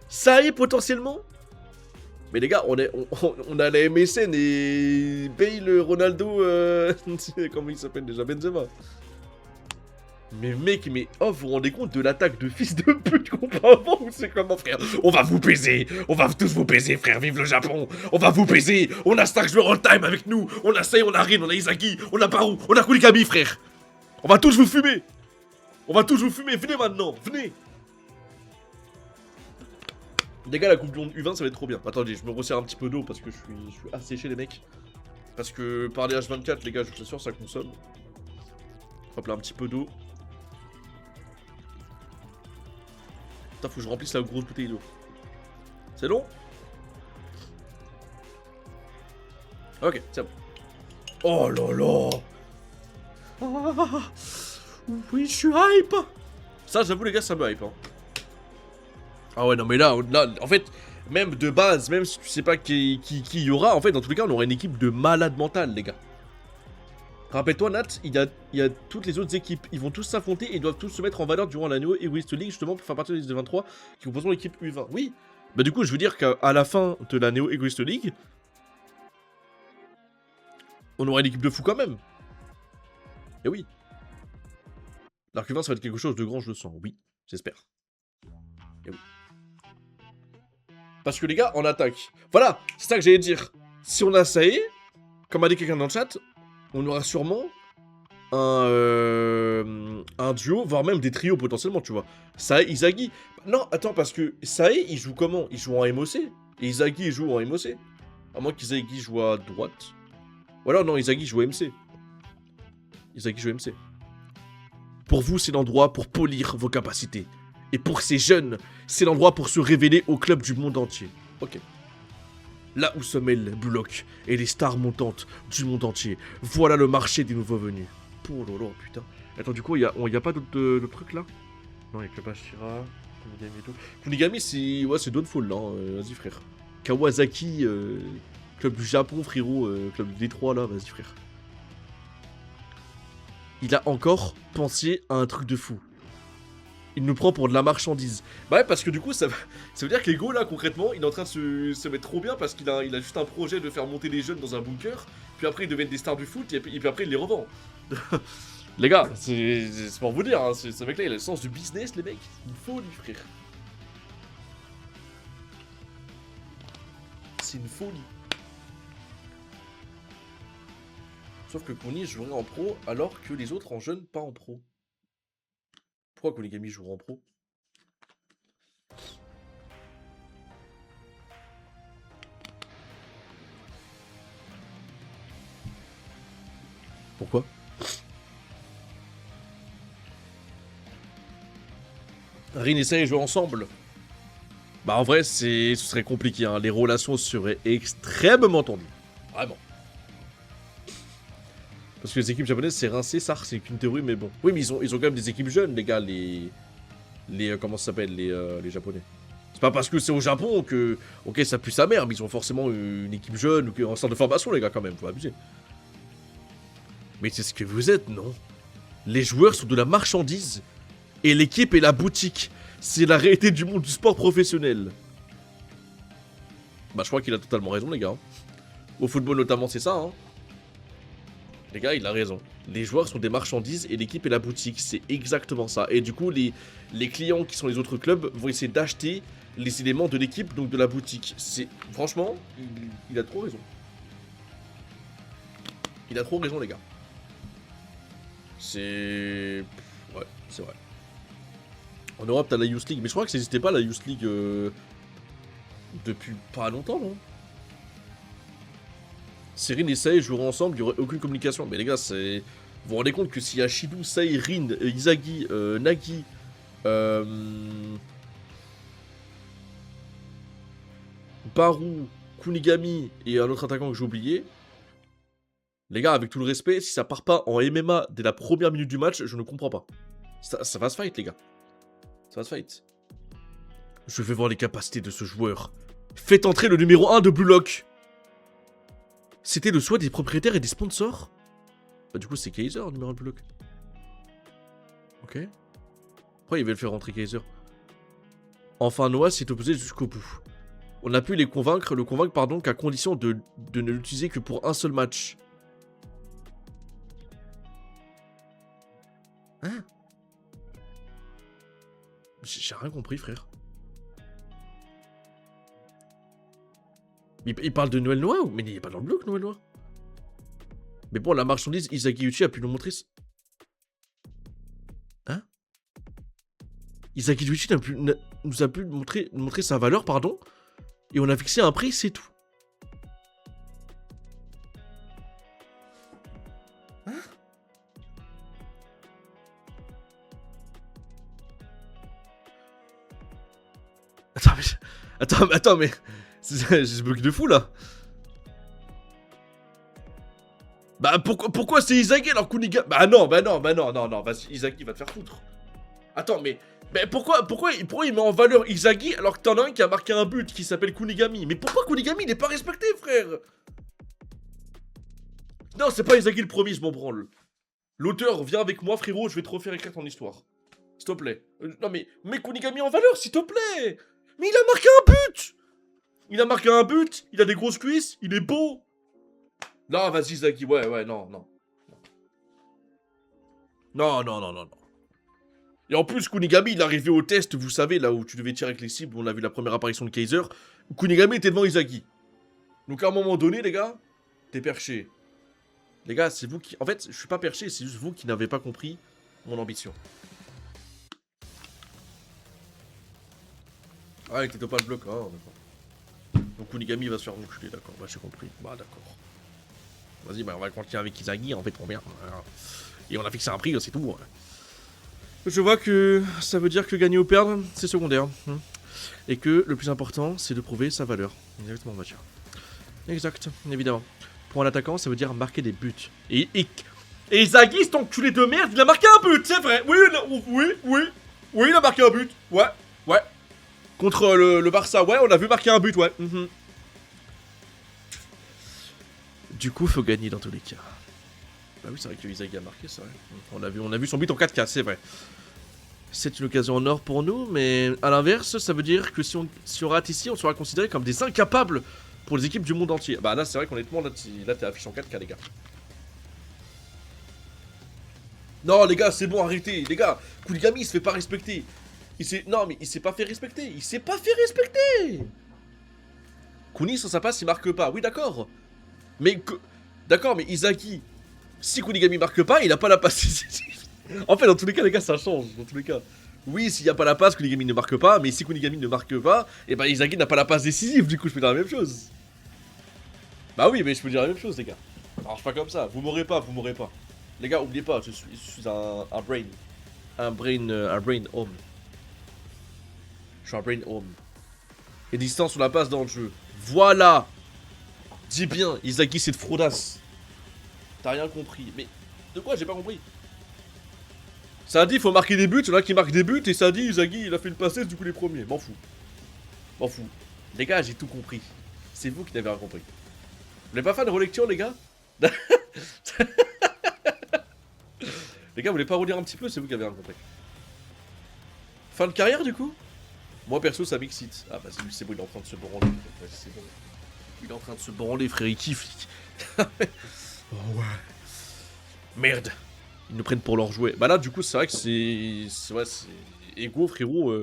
Sae potentiellement. Mais les gars, on a la MSN et Bale, Ronaldo, comment il s'appelle déjà, Benzema. Mais mec, mais oh, vous vous rendez compte de l'attaque de fils de pute qu'on peut avoir ou c'est comment, frère? On va vous baiser, on va tous vous baiser, frère, vive le Japon. On va vous baiser, on a 5 joueurs all-time avec nous. On a Sae, on a Rin, on a Izagi, on a Baru, on a Kunigami, frère. On va tous vous fumer. On va tous vous fumer, venez maintenant, venez. Les gars, la coupe du monde U20, ça va être trop bien. Attendez, je me resserre un petit peu d'eau parce que je suis asséché, les mecs. Parce que par les H24, les gars, je vous assure, ça consomme. Hop là, un petit peu d'eau. Putain, faut que je remplisse la grosse bouteille d'eau. C'est long? Ok, c'est bon. Oh là là. Ah, oui, je suis hype. Ça, j'avoue, les gars, ça me hype. Hein. Ah ouais, non, mais là, en fait, même de base, même si tu sais pas qui y aura, en fait, dans tous les cas, on aura une équipe de malades mentales, les gars. Rappelle-toi, Nat, il y a toutes les autres équipes. Ils vont tous s'affronter et doivent tous se mettre en valeur durant la Neo Egoist League, justement, pour faire partie de la liste de 23 qui composeront l'équipe U20. Oui, bah du coup, je veux dire qu'à la fin de la Neo Egoist League, on aura une équipe de fou quand même. Et oui. L'Arc U20, ça va être quelque chose de grand, je le sens. Oui, j'espère. Et oui. Parce que les gars, en attaque. Voilà, c'est ça que j'allais dire. Si on a Sae, comme a dit quelqu'un dans le chat, on aura sûrement un duo, voire même des trios potentiellement, tu vois. Sae, Izagi. Non, attends, parce que Sae, il joue comment? Il joue en MOC. Et Izagi, il joue en MOC. À moins qu'Izagi joue à droite. Ou alors, non, Izagi joue MC. Izagi joue MC. Pour vous, c'est l'endroit pour polir vos capacités. Et pour ces jeunes, c'est l'endroit pour se révéler au club du monde entier. Ok. Là où se mêlent Bullock et les stars montantes du monde entier. Voilà le marché des nouveaux venus. Oh lolo, putain. Attends, du coup, y a pas d'autres trucs là? Non, il y a que Bashira, Kunigami et tout. Kunigami, c'est... Ouais, c'est Dawnfall là. Vas-y, frère. Kawasaki, club du Japon, frérot. Club du Détroit là, vas-y, frère. Il a encore pensé à un truc de fou. Il nous prend pour de la marchandise. Bah ouais, parce que du coup, ça veut dire que l'ego, là, concrètement, il est en train de se mettre trop bien parce qu'il a juste un projet de faire monter les jeunes dans un bunker, puis après, ils deviennent des stars du foot, et puis après, il les revend. Les gars, c'est pour vous dire, hein, ce mec-là, il a le sens du business, les mecs. Il faut, lui, frère. C'est une folie. Sauf que Kuni jouerait en pro, alors que les autres en jeune, pas en pro. Pourquoi Kunigami jouera en pro? Pourquoi? Rin et Sae jouent ensemble. Bah en vrai, ce serait compliqué, hein. Les relations seraient extrêmement tendues. Vraiment. Parce que les équipes japonaises, c'est rincé, ça, c'est qu'une théorie, mais bon. Oui, mais ils ont quand même des équipes jeunes, les gars, comment ça s'appelle, les japonais. C'est pas parce que c'est au Japon que, ok, ça pue sa mère, mais ils ont forcément une équipe jeune ou un centre de formation, les gars, quand même, faut abuser. Mais c'est ce que vous êtes, non? Les joueurs sont de la marchandise, et l'équipe est la boutique. C'est la réalité du monde du sport professionnel. Bah, je crois qu'il a totalement raison, les gars. Au football, notamment, c'est ça, hein. Les gars, il a raison. Les joueurs sont des marchandises et l'équipe est la boutique. C'est exactement ça. Et du coup, les clients qui sont les autres clubs vont essayer d'acheter les éléments de l'équipe, donc de la boutique. Franchement, il a trop raison. Il a trop raison, les gars. C'est... Ouais, c'est vrai. En Europe, t'as la Youth League. Mais je crois que ça n'existait pas, la Youth League, depuis pas longtemps, non? Si Rin et Sae joueraient ensemble, il n'y aurait aucune communication. Mais les gars, c'est... Vous vous rendez compte que s'il y a Shido, Sae, Rin, Izagi, Nagi, Baru, Kunigami et un autre attaquant que j'ai oublié. Les gars, avec tout le respect, si ça part pas en MMA dès la première minute du match, je ne comprends pas. Ça va se fight, les gars. Ça va se fight. Je vais voir les capacités de ce joueur. Faites entrer le numéro 1 de Blue Lock. C'était le souhait des propriétaires et des sponsors. Bah du coup c'est Kaiser, le numéro 1 de Blue Lock. Ok. Pourquoi il veut le faire rentrer Kaiser? Enfin Noah s'est opposé jusqu'au bout. On a pu le convaincre pardon, qu'à condition de ne l'utiliser que pour un seul match. Hein? J'ai rien compris, frère. Il parle de Noël Noah, mais il est pas dans le bloc, Noël Noah. Mais bon, la marchandise, Isagi Uchi a pu nous montrer... Hein? Isagi Uchi nous a pu montrer sa valeur, pardon. Et on a fixé un prix, c'est tout. Hein? Attends, mais... J'ai ce bug de fou, là. Bah, pourquoi c'est Isagi alors Kunigami... Bah non, vas-y, Isagi va te faire foutre. Attends, mais pourquoi il met en valeur Isagi alors que t'en as un qui a marqué un but qui s'appelle Kunigami? Mais pourquoi Kunigami il est pas respecté, frère? Non, c'est pas Isagi le premier, je m'en branle. L'auteur, viens avec moi, frérot, je vais te refaire écrire ton histoire. S'il te plaît. Non, mais mets Kunigami en valeur, s'il te plaît. Mais il a marqué un but. Il a des grosses cuisses, il est beau. Non, vas-y, Isagi, ouais, non. Non. Et en plus, Kunigami, il est arrivé au test, vous savez, là où tu devais tirer avec les cibles, où on a vu la première apparition de Kaiser. Kunigami était devant Isagi. Donc à un moment donné, les gars, t'es perché. Les gars, c'est vous qui... En fait, je suis pas perché, c'est juste vous qui n'avez pas compris mon ambition. Ah, il t'était pas le bloc, ah, d'accord. Donc Kunigami va se faire enculer, d'accord, bah j'ai compris. Bah d'accord. Vas-y, bah on va continuer avec Isagi, en fait, trop bien. Et on a fixé un prix, c'est tout. Je vois que ça veut dire que gagner ou perdre, c'est secondaire. Et que le plus important, c'est de prouver sa valeur. Exactement, Mathieu. Exact, évidemment. Pour un attaquant, ça veut dire marquer des buts. Et Isagi, cet enculé de merde, il a marqué un but, c'est vrai. Oui, il a marqué un but. Ouais. Contre le Barça, ouais, on a vu marquer un but, ouais. Du coup, faut gagner dans tous les cas. Bah oui, c'est vrai que Isagi a marqué, c'est vrai. On a vu son but en 4K, c'est vrai. C'est une occasion en or pour nous, mais à l'inverse, ça veut dire que si on rate ici, on sera considéré comme des incapables pour les équipes du monde entier. Bah là, c'est vrai qu'honnêtement, là t'es affiché en 4K, les gars. Non, les gars, c'est bon, arrêtez. Les gars, Kunigami, il se fait pas respecter. Non, mais il s'est pas fait respecter. Kuni, sans sa passe, il marque pas. Oui, d'accord. D'accord, mais Isagi, si Kunigami marque pas, il a pas la passe. En fait, dans tous les cas, les gars, ça change. Dans tous les cas. Oui, s'il n'y a pas la passe, Kunigami ne marque pas. Mais si Kunigami ne marque pas, et ben Isagi n'a pas la passe décisive. Du coup, je peux dire la même chose. Bah oui, mais je peux dire la même chose, les gars. Ça marche pas comme ça. Vous m'aurez pas. Les gars, oubliez pas, je suis un brain. Un brain home. Je suis un brain home. Et distance sur la passe dans le jeu. Voilà. Dis bien, Isagi, c'est de fraudasse. T'as rien compris. Mais de quoi j'ai pas compris? Ça a dit il faut marquer des buts, il y en a qui marquent des buts, et ça a dit Isagi il a fait une passeuse, du coup les premiers. M'en fous. Les gars, j'ai tout compris. C'est vous qui n'avez rien compris. Vous n'avez pas fait de relecture, les gars? Les gars, vous voulez pas relire un petit peu? C'est vous qui avez rien compris. Fin de carrière, du coup? Moi, perso, ça m'excite. Ah bah c'est bon, il est en train de se branler. C'est bon. Il est en train de se branler, frère, il kiffe. Oh ouais. Merde. Ils nous prennent pour leur jouet. Bah là, du coup, c'est vrai que c'est... Ouais, c'est... Ego, frérot,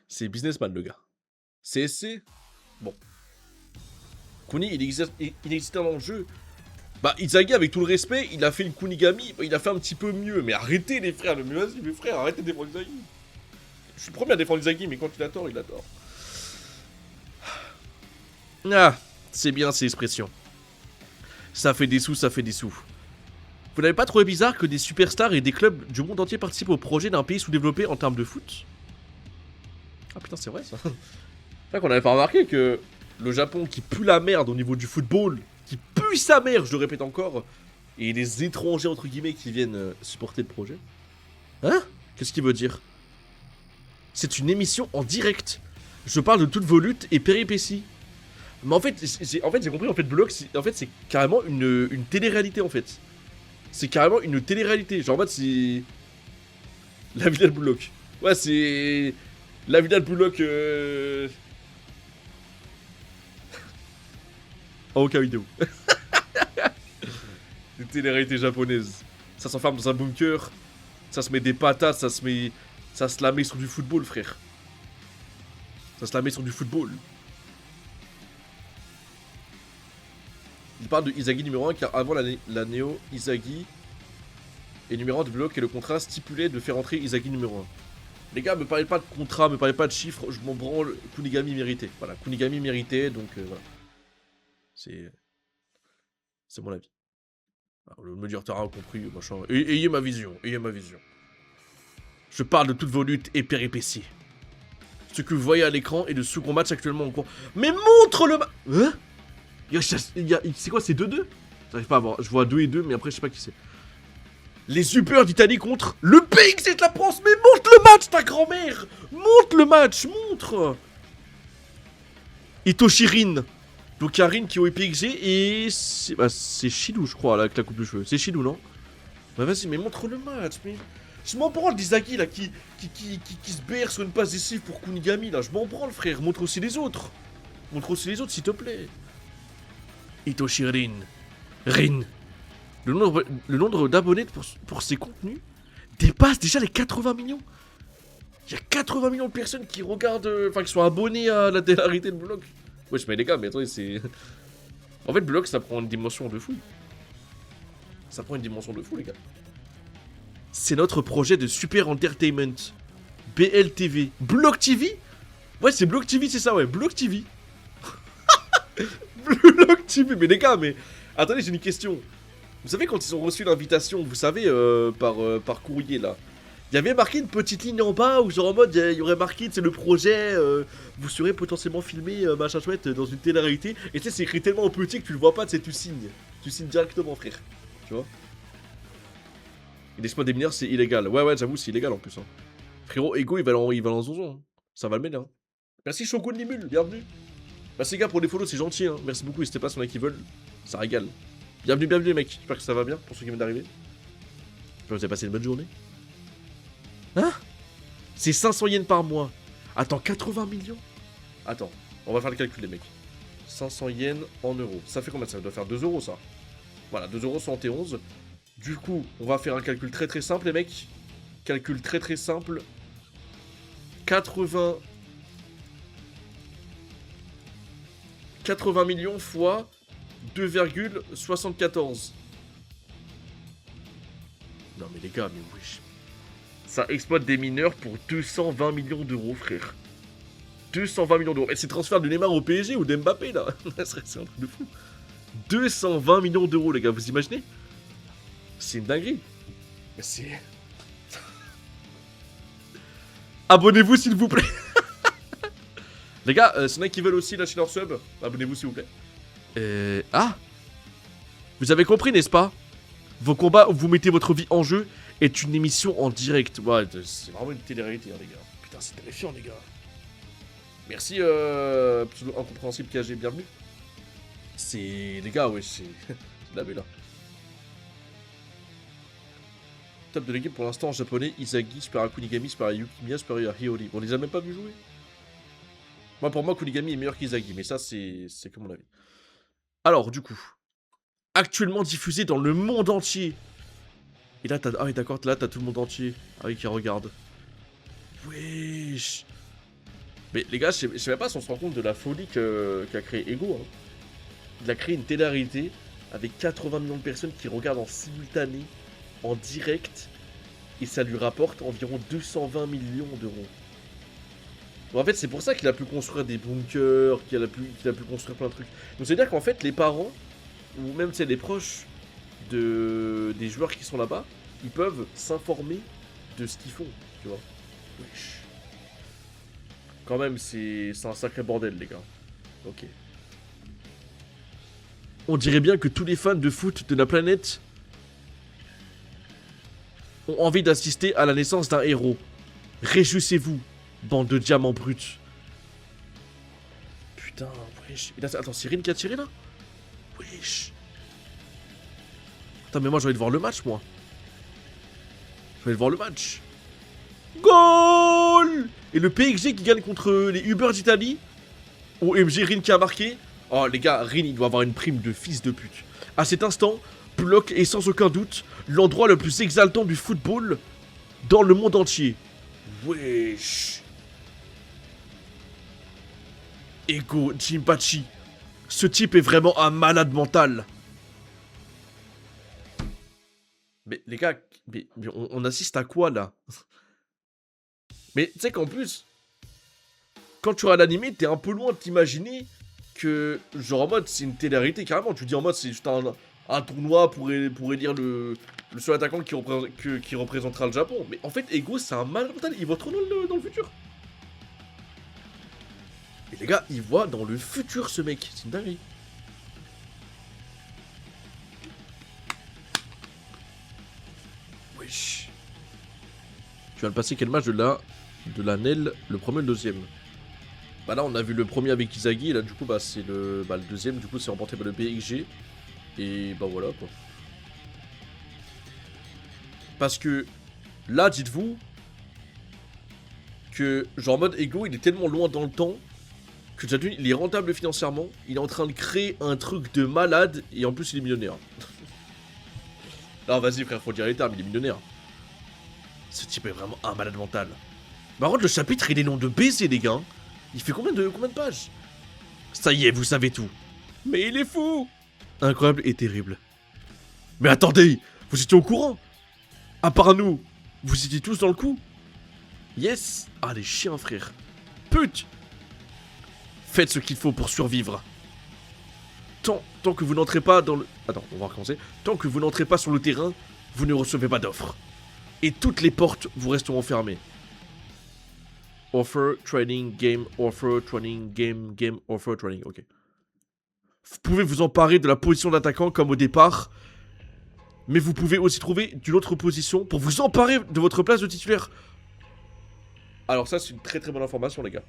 c'est businessman, le gars. CSC. Bon. Kuni, il existe dans le jeu. Bah, Isagi, avec tout le respect, il a fait une Kunigami. Bah, il a fait un petit peu mieux. Mais arrêtez, les frères. Mais vas-y, mes frères, arrêtez de défendre Isagi. Je suis le premier à défendre Isagi, mais quand il a tort, il a tort. Ah, c'est bien ces expressions. Ça fait des sous, ça fait des sous. Vous n'avez pas trouvé bizarre que des superstars et des clubs du monde entier participent au projet d'un pays sous-développé en termes de foot? Ah putain, c'est vrai ça. C'est vrai qu'on avait pas remarqué que le Japon qui pue la merde au niveau du football, qui pue sa mère, je le répète encore, et les étrangers entre guillemets qui viennent supporter le projet. Hein? Qu'est-ce qu'il veut dire? C'est une émission en direct. Je parle de toutes vos luttes et péripéties. Mais en fait, j'ai compris, en fait, Block, en fait, c'est carrément une télé-réalité, en fait. C'est carrément une télé-réalité. Genre, en mode, c'est... La Villa de Block. Ouais, c'est... La Villa de Block, en aucun vidéo. Une télé-réalité japonaise. Ça s'enferme dans un bunker. Ça se met des patates, ça se la met sur du football, frère. Ça se la met sur du football. Il parle de Izagi numéro 1 car avant la Néo, Izagi est numéro 1 de Block et le contrat stipulait de faire entrer Izagi numéro 1. Les gars, me parlez pas de contrat, me parlez pas de chiffres, je m'en branle. Kunigami méritait. Voilà, Kunigami méritait, donc voilà. C'est mon avis. Alors, le médiateur a compris, machin. Ayez ma vision, ayez ma vision. Je parle de toutes vos luttes et péripéties. Ce que vous voyez à l'écran est le second match actuellement en cours. Mais montre le hein? C'est quoi, c'est 2-2? J'arrive pas à voir. Je vois 2 et 2, mais après, je sais pas qui c'est. Les Uber d'Italie contre le PXC de la France. Mais montre le match, ta grand-mère. Montre le match, montre. Itoshirin. Donc, Yarin qui est au PXG et... c'est Shidou, je crois, là, avec la coupe de cheveux. C'est Shidou, non? Bah, vas-y, mais montre le match, mais... Je m'en branle d'Izagi, là, qui se berce sur une passe décisive pour Kunigami, là. Je m'en branle, frère. Montre aussi les autres. Montre aussi les autres, s'il te plaît. Itoshirin. Rin. Le nombre d'abonnés pour ses contenus dépasse déjà les 80 millions. Il y a 80 millions de personnes qui regardent... Enfin, qui sont abonnés à la télé-réalité de Block. Wesh, mais les gars, mais attendez, c'est... En fait, Block, ça prend une dimension de fou. Ça prend une dimension de fou, les gars. C'est notre projet de Super Entertainment. BLTV. Block TV? Ouais, c'est Block TV, c'est ça, ouais. Block TV. Block TV. Mais les gars, mais... Attendez, j'ai une question. Vous savez, quand ils ont reçu l'invitation, vous savez, par courrier, là, il y avait marqué une petite ligne en bas où genre en mode il y aurait marqué c'est le projet, vous serez potentiellement filmé machin chouette dans une télé-réalité. Et tu sais, c'est écrit tellement petit que tu le vois pas, tu sais, tu signes directement, frère. Tu vois. Et l'exploit des mineurs, c'est illégal. Ouais, j'avoue, c'est illégal en plus. Hein. Frérot, Ego, il va en zonzon. Hein. Ça va le mener. Hein. Merci Shogun Limul, bienvenue. Merci les gars pour les follow, c'est gentil. Hein. Merci beaucoup, n'hésitez pas si on a qui veulent. Ça régale. Bienvenue les mecs. J'espère que ça va bien pour ceux qui viennent d'arriver. J'espère que vous avez passé une bonne journée. Hein? C'est 500 yens par mois. Attends, 80 millions? Attends, on va faire le calcul les mecs. 500 yens en euros. Ça fait combien? Ça doit faire 2 euros ça. Voilà, 2,71 €. Du coup, on va faire un calcul très très simple les mecs. Calcul très très simple. 80 millions fois 2,74. Non mais les gars, mais wesh. Ça exploite des mineurs pour 220 millions d'euros, frère. 220 millions d'euros. Et c'est transfert de Neymar au PSG ou d'Mbappé, là. C'est un truc de fou. 220 millions d'euros, les gars, vous imaginez? C'est une dinguerie. Mais c'est... Abonnez-vous, s'il vous plaît. Les gars, s'il y en a qui veulent aussi lâcher leur sub, abonnez-vous, s'il vous plaît. Ah! Vous avez compris, n'est-ce pas? Vos combats où vous mettez votre vie en jeu est une émission en direct. Ouais, c'est vraiment une télé-réalité, hein, les gars. Putain, c'est terrifiant, les gars. Merci, pseudo incompréhensible KG, bienvenue. C'est... Les gars, ouais, c'est... la belle, là. Top de l'équipe pour l'instant en japonais, Izagi, Super Kunigami, Super Yukimiya, Super Hiyori. On les a même pas vus jouer. Moi, pour moi, Kunigami est meilleur qu'Izagi, mais ça, c'est que mon avis. Alors, du coup... Actuellement diffusé dans le monde entier. Et là, t'as... Ah oui, d'accord, là, t'as tout le monde entier. Ah oui, qui regarde. Wesh. Mais les gars, je sais même pas si on se rend compte de la folie qu'a créé Ego. Hein. Il a créé une télé-réalité avec 80 millions de personnes qui regardent en simultané, en direct. Et ça lui rapporte environ 220 millions d'euros. Bon, en fait, c'est pour ça qu'il a pu construire des bunkers, qu'il a pu construire plein de trucs. Donc, c'est-à-dire qu'en fait, les parents... ou même c'est les proches des joueurs qui sont là-bas, ils peuvent s'informer de ce qu'ils font, tu vois. Wesh. Quand même, c'est un sacré bordel, les gars. Ok. On dirait bien que tous les fans de foot de la planète ont envie d'assister à la naissance d'un héros. Réjouissez-vous, bande de diamants bruts. putain, wesh. Et là, attends, c'est Rin qui a tiré là? Wesh. Putain, mais moi j'ai envie de voir le match, moi. J'ai envie de voir le match. Goal! Et le PSG qui gagne contre les Uber d'Italie. OMG, Rin qui a marqué. Oh les gars, Rin il doit avoir une prime de fils de pute. À cet instant, Block est sans aucun doute l'endroit le plus exaltant du football dans le monde entier. Wesh. Ego Jinpachi. Ce type est vraiment un malade mental. Mais les gars, mais on assiste à quoi là? Mais tu sais qu'en plus, quand tu regardes l'animé, t'es un peu loin de t'imaginer que, genre en mode, c'est une télé-réalité carrément. Tu dis en mode, c'est juste un tournoi pour élire le seul attaquant qui représentera le Japon. Mais en fait, Ego, c'est un malade mental. Il voit trop dans le futur. Et les gars, il voit dans le futur ce mec. C'est une dinguerie. Wesh. Tu vas le passer quel match de la NEL, le premier et le deuxième? Bah là, on a vu le premier avec Izagi, et là, du coup, bah, c'est le deuxième, du coup, c'est remporté par le PSG. Et bah voilà, quoi. Parce que, là, dites-vous que, genre, en mode Ego, il est tellement loin dans le temps que, déjà, il est rentable financièrement, il est en train de créer un truc de malade, et en plus, il est millionnaire. Non, vas-y, frère, faut dire les termes, il est millionnaire. Ce type est vraiment un malade mental. Par contre, le chapitre, il est long de baiser, les gars. Il fait combien de pages? Ça y est, vous savez tout. Mais il est fou. Incroyable et terrible. Mais attendez, vous étiez au courant? À part nous, vous étiez tous dans le coup? Yes. Ah, les chiens, frère. Pute. Faites ce qu'il faut pour survivre. Tant que vous n'entrez pas dans le... Attends, on va recommencer. Tant que vous n'entrez pas sur le terrain, vous ne recevez pas d'offres. Et toutes les portes vous resteront fermées. Offer, training, game, offer, training, game, offer, training. Ok. Vous pouvez vous emparer de la position d'attaquant comme au départ. Mais vous pouvez aussi trouver d'une autre position pour vous emparer de votre place de titulaire. Alors ça, c'est une très très bonne information, les gars.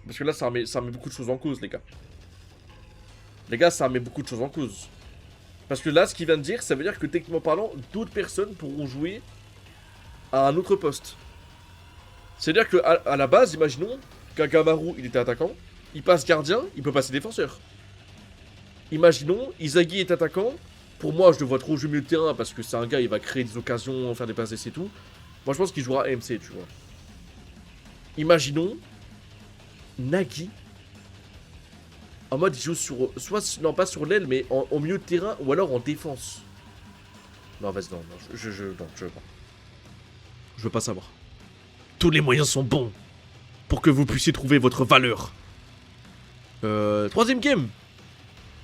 Parce que là, ça remet beaucoup de choses en cause, les gars. Les gars, ça remet beaucoup de choses en cause. Parce que là, ce qu'il vient de dire, ça veut dire que techniquement parlant, d'autres personnes pourront jouer à un autre poste. C'est-à-dire qu'à la base, imaginons qu'Akamaru, il était attaquant, il passe gardien, il peut passer défenseur. Imaginons, Izagi est attaquant, pour moi, je le vois trop jouer milieu de terrain, parce que c'est un gars, il va créer des occasions, faire des passes d'essai et tout. Moi, je pense qu'il jouera AMC, tu vois. Imaginons, Nagi, en mode, il joue sur, soit, non, pas sur l'aile, mais au milieu de terrain, ou alors en défense. Non, vas-y, non, je veux pas. Je veux pas savoir. Tous les moyens sont bons pour que vous puissiez trouver votre valeur. Troisième game.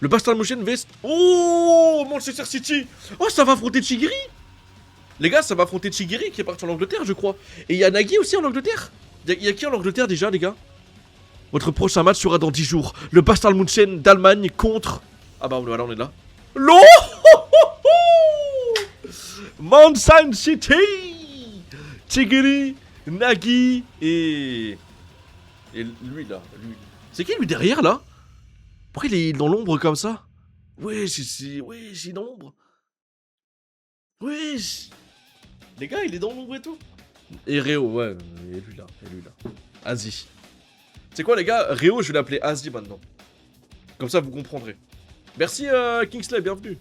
Le Bastal Motion vs... Oh, Manchester City. Oh, ça va affronter Chigiri. Les gars, ça va affronter Chigiri qui est parti en Angleterre, je crois. Et il y a Nagi aussi en Angleterre. Il y a qui en Angleterre déjà, les gars? Votre prochain match sera dans 10 jours. Le Bastal München d'Allemagne contre... Ah bah voilà, on est là. LOL. Manchester City. Chigiri, Nagi et lui là, lui. C'est qui lui derrière là? Pourquoi il est dans l'ombre comme ça? Ouais, c'est dans l'ombre. Ouais. Les gars, il est dans l'ombre et tout. Et Réo, ouais, et lui là. Asie. C'est quoi les gars? Réo, je vais l'appeler Asie maintenant. Comme ça, vous comprendrez. Merci Kingsley, bienvenue.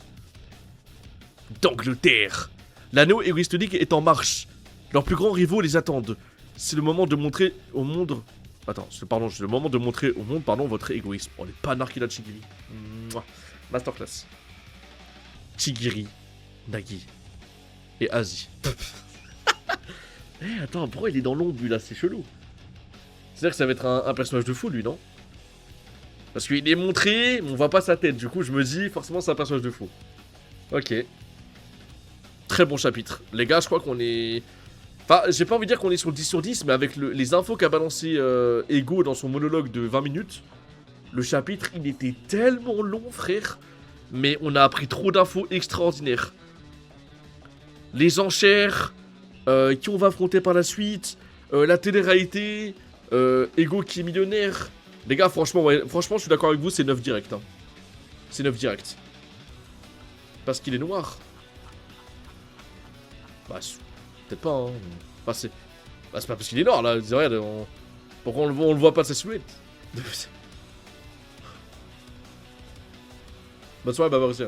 D'Angleterre. La Neo Egoist League est en marche. Leurs plus grands rivaux les attendent. C'est le moment de montrer au monde... Attends, c'est le moment de montrer au monde, votre égoïsme. On n'est pas narqué là, Chigiri. Mouah. Masterclass. Chigiri, Nagi et Asie. Eh, attends, pourquoi il est dans l'ombre, lui, là? C'est chelou. C'est-à-dire que ça va être un personnage de fou, lui, non? Parce qu'il est montré, mais on voit pas sa tête. Du coup, je me dis, forcément, c'est un personnage de fou. Ok. Très bon chapitre. Les gars, je crois qu'on est... Enfin, j'ai pas envie de dire qu'on est sur le 10 sur 10, mais avec les infos qu'a balancé Ego dans son monologue de 20 minutes, le chapitre, il était tellement long, frère. Mais on a appris trop d'infos extraordinaires. Les enchères, qui on va affronter par la suite, la télé-réalité, Ego qui est millionnaire, Les gars, franchement, ouais, franchement, je suis d'accord avec vous, c'est 9 direct. Hein. C'est 9 direct. Parce qu'il est noir. Bah, peut-être pas, hein. Bah, c'est pas parce qu'il est noir, là. Regarde, pourquoi on le voit pas de sa silhouette? Bonne soirée, bah, aussi.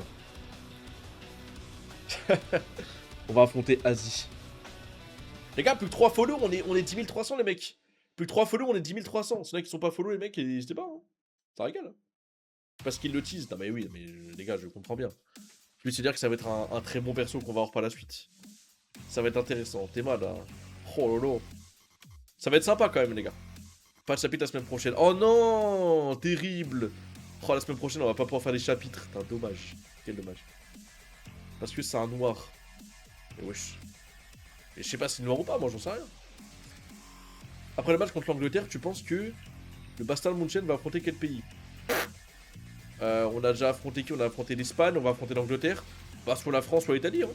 On va affronter Asie. Les gars, plus que 3 follow, on est 10 300, les mecs. Plus que 3 follow, on est 10 300. C'est là qui sont pas follow, les mecs, n'hésitez pas. Hein. Ça régale. Hein. Parce qu'ils le teasent. Non, mais oui, mais les gars, je comprends bien. Je veux dire que ça va être un très bon perso qu'on va voir par la suite. Ça va être intéressant. T'es mal, là. Oh lolo. Ça va être sympa quand même, les gars. Pas de chapitre la semaine prochaine. Oh non, terrible. Oh, la semaine prochaine, on va pas pouvoir faire des chapitres. Putain, dommage. Quel dommage. Parce que c'est un noir. Mais wesh. Et je sais pas si c'est noir ou pas, moi j'en sais rien. Après le match contre l'Angleterre, tu penses que le Bastard Munchen va affronter quel pays? On a déjà affronté qui? On a affronté l'Espagne, on va affronter l'Angleterre. Bah, soit la France, soit l'Italie. Hein.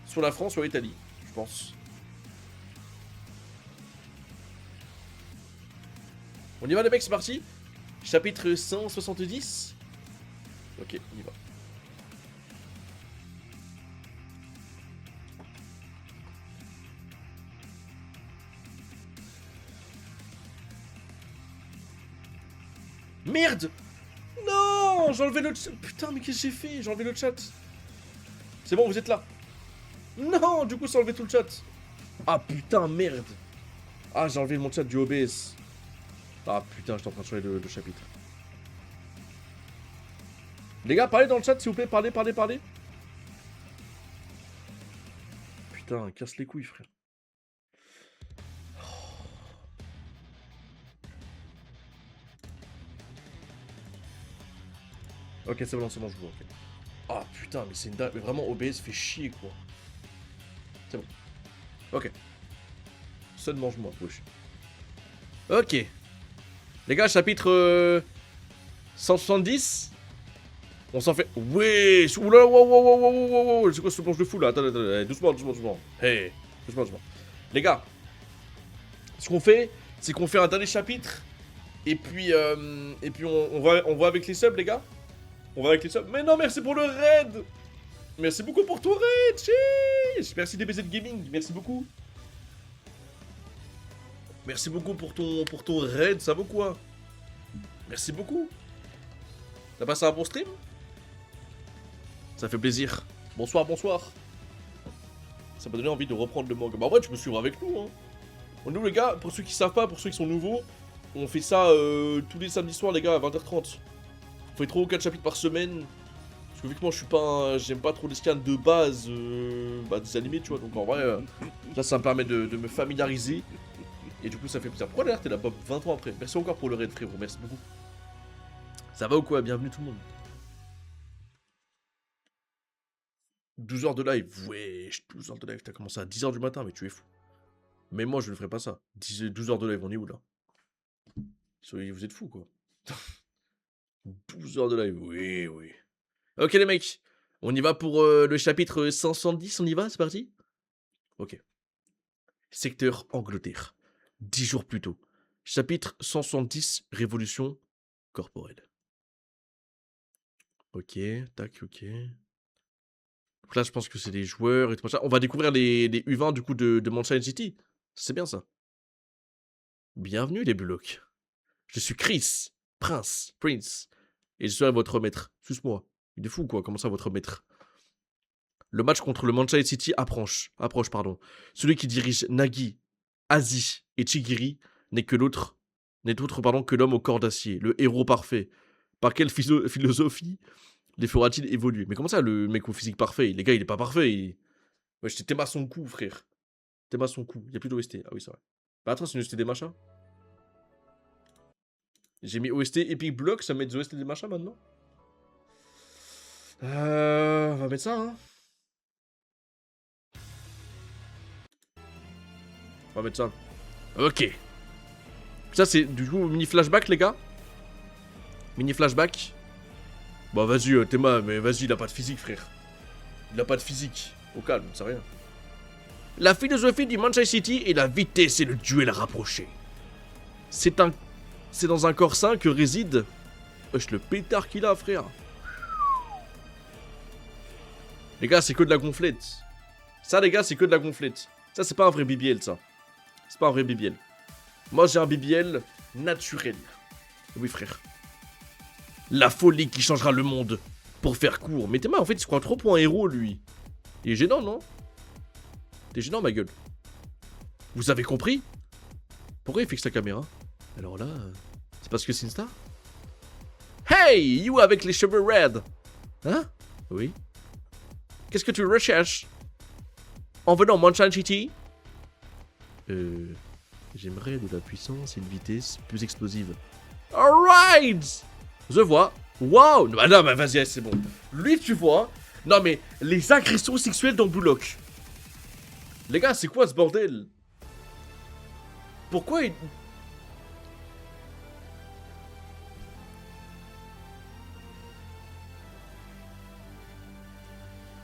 Soit la France, soit l'Italie, je pense. On y va les mecs, c'est parti. Chapitre 170. Ok, on y va. Merde! Non! J'ai enlevé le chat. Putain, mais qu'est-ce que j'ai fait? J'ai enlevé le chat. C'est bon, vous êtes là. Non! Du coup, ça a enlevé tout le chat. Ah putain, merde. Ah, j'ai enlevé mon chat du OBS. Ah putain, j'étais en train de changer de chapitre. Les gars, parlez dans le chat, s'il vous plaît. Parlez. Putain, casse les couilles, frère. Ok, c'est bon, je vois. Okay. Ah putain, mais c'est une dingue. Mais vraiment, OBS fait chier, quoi. C'est bon. Ok. Seul mange-moi, wesh. Ok. Les gars, chapitre 170. On s'en fait. Wesh. Oula, wow. C'est quoi ce planche de fou là? Attends, doucement. Hey, doucement. Les gars, ce qu'on fait, c'est qu'on fait un dernier chapitre. Et puis on va avec les subs, les gars. On va avec les subs. Mais non, merci pour le raid. Merci beaucoup pour ton raid. Chiche. Merci DBZ Gaming. Merci beaucoup. Merci beaucoup pour ton raid. Ça vaut quoi? Merci beaucoup. T'as passé un bon stream? Ça fait plaisir. Bonsoir. Ça m'a donné envie de reprendre le manga. Bah en vrai, tu peux suivre avec nous. Hein. Nous, les gars, pour ceux qui savent pas, pour ceux qui sont nouveaux, on fait ça tous les samedis soirs, les gars, à 20h30. On fait 3 ou 4 chapitres par semaine. Parce que vu que moi, je suis pas j'aime pas trop les scans de base des animés, tu vois. Donc en vrai, ça me permet de me familiariser. Et du coup, ça fait plaisir. Pourquoi d'ailleurs t'es là, Bob, 20 ans après? Merci encore pour le raid, frérot. Merci beaucoup. Ça va ou quoi? Bienvenue tout le monde. 12 heures de live. Wesh, 12 heures de live. T'as commencé à 10 h du matin, mais tu es fou. Mais moi, je ne ferai pas ça. 12 heures de live, on est où là? Vous êtes fous, quoi. 12 heures de live, oui. Ok, les mecs. On y va pour le chapitre 170. On y va, c'est parti? Ok. Secteur Angleterre. 10 jours plus tôt. Chapitre 170, Révolution corporelle. Ok, tac, ok. Donc là, je pense que c'est des joueurs et tout ça. On va découvrir les U20 du coup de Manchester City. C'est bien ça. Bienvenue les Bullocks. Je suis Chris, Prince, et je serai votre maître. Suce-moi. Il est fou quoi, comment ça votre maître? Le match contre le Manchester City approche. Celui qui dirige Nagi, Asie et Chigiri n'est autre que l'homme au corps d'acier, le héros parfait. Par quelle philosophie les fera-t-il évoluer? Mais comment ça, le mec au physique parfait? Les gars, il est pas parfait. Ouais, j'étais Théma son coup, frère. Théma son coup. Il y a plus d'OST. Ah oui, c'est vrai. Bah attends, c'est une OST des machins. J'ai mis OST Epic Block, ça met des OST des machins maintenant. On va mettre ça, hein. On va mettre ça. Ok. Ça, c'est du coup mini flashback, les gars. Mini flashback. Bah vas-y, Théma, mais vas-y, il a pas de physique, frère. Il a pas de physique. Au calme, c'est rien. La philosophie du Manchester City est la vitesse et le duel rapproché. C'est un c'est dans un corps sain que réside... Wesh, le pétard qu'il a, frère. Les gars, c'est que de la gonflette. Ça, les gars, c'est que de la gonflette. Ça, c'est pas un vrai BBL, ça. C'est pas un vrai BBL. Moi, j'ai un BBL naturel. Oui, frère. La folie qui changera le monde. Pour faire court. Mais Théma, en fait, il se croit trop pour un héros, lui. Il est gênant, non? T'es gênant, ma gueule. Vous avez compris? Pourquoi il fixe la caméra? Alors là, c'est parce que c'est une star? Hey, you avec les cheveux red. Hein? Oui. Qu'est-ce que tu recherches? En venant Monchan City? J'aimerais de la puissance et une vitesse plus explosive. Alright! Je vois. Waouh! Bah non, bah vas-y, c'est bon. Lui, tu vois. Non, mais les agressions sexuelles dans Blue Lock. Les gars, c'est quoi ce bordel? Pourquoi il...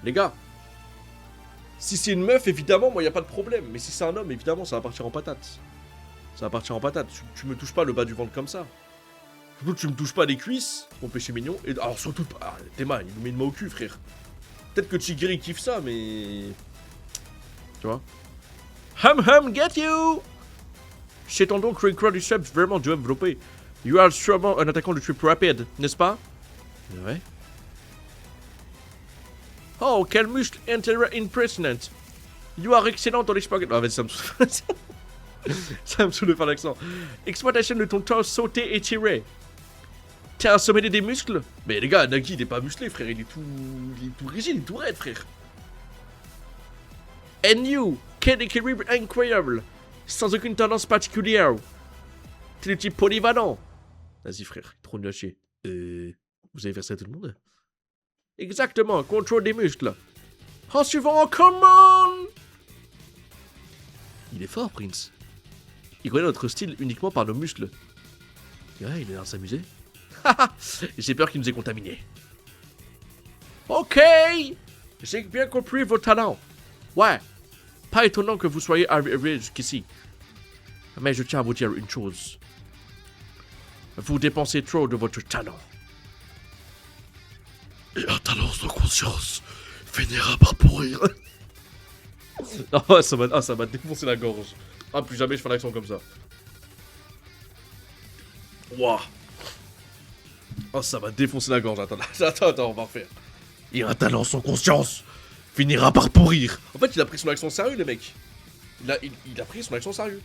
Les gars, si c'est une meuf, évidemment, moi, y a pas de problème. Mais si c'est un homme, évidemment, ça va partir en patate. Ça va partir en patate. Tu me touches pas le bas du ventre comme ça. Surtout, tu me touches pas les cuisses, mon péché mignon. Et alors, surtout, ah, Théma, il nous met une main au cul, frère. Peut-être que Chigiri kiffe ça, mais... Tu vois? Hum, get you! Chez ton donc, Craig Quadriceps vraiment développé. You are sûrement un attaquant de trip rapide, n'est-ce pas? Ouais. Oh, quel muscle intérieur impressionnant. You are excellent dans l'exploitation. Ah, vas-y, ça me saoule. Ça me saoule de faire l'accent. Exploitation de ton torse sauté et tiré. T'es assommé des muscles? Mais les gars, Nagi, il est pas musclé, frère. Il est tout rigide, il est tout raide, frère. And you, quel équilibre incroyable. Sans aucune tendance particulière. T'es le type polyvalent. Vas-y, frère, trop nul à chier. Vous allez faire ça à tout le monde? Exactement, contrôle des muscles. En suivant, come on! Il est fort, Prince. Il connaît notre style uniquement par nos muscles. Ouais, il a l'air de s'amuser. J'ai peur qu'il nous ait contaminés. Ok! J'ai bien compris vos talents. Ouais. Pas étonnant que vous soyez arrivé jusqu'ici. Mais je tiens à vous dire une chose. Vous dépensez trop de votre talent. Et un talent sans conscience finira par pourrir. Ah, ça m'a défoncé la gorge. Ah, plus jamais je fais l'action comme ça. Waouh. Oh, ça m'a défoncé la gorge. Attends, on va refaire. Et un talent sans conscience finira par pourrir. En fait, il a pris son action sérieux, les mecs. Il a pris son action sérieux.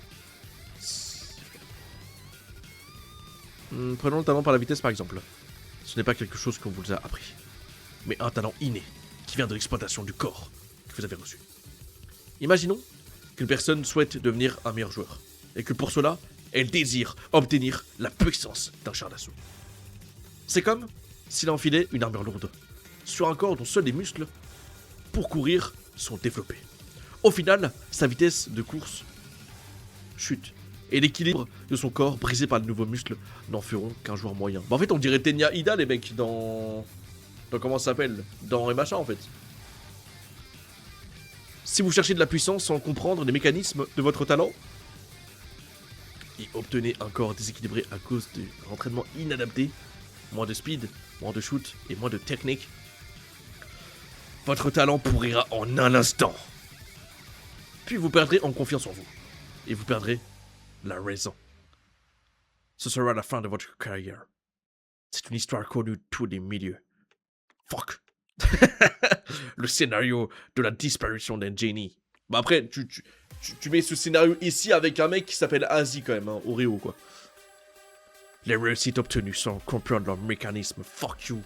Prenons le talent par la vitesse, par exemple. Ce n'est pas quelque chose qu'on vous a appris, mais un talent inné qui vient de l'exploitation du corps que vous avez reçu. Imaginons qu'une personne souhaite devenir un meilleur joueur, et que pour cela, elle désire obtenir la puissance d'un char d'assaut. C'est comme s'il enfilait une armure lourde, sur un corps dont seuls les muscles, pour courir, sont développés. Au final, sa vitesse de course chute, et l'équilibre de son corps, brisé par de nouveaux muscles, n'en feront qu'un joueur moyen. Bah en fait, on dirait Tenya Ida, les mecs, dans comment ça s'appelle? Dans MHA, en fait. Si vous cherchez de la puissance sans comprendre les mécanismes de votre talent, et obtenez un corps déséquilibré à cause de l'entraînement inadapté, moins de speed, moins de shoot et moins de technique, votre talent pourrira en un instant. Puis vous perdrez en confiance en vous. Et vous perdrez la raison. Ce sera la fin de votre carrière. C'est une histoire connue de tous les milieux. Fuck. Le scénario de la disparition d'un génie. Bah après, tu mets ce scénario ici avec un mec qui s'appelle Asie quand même, hein, Oreo quoi. Les réussites obtenues sans comprendre leur mécanisme, fuck you,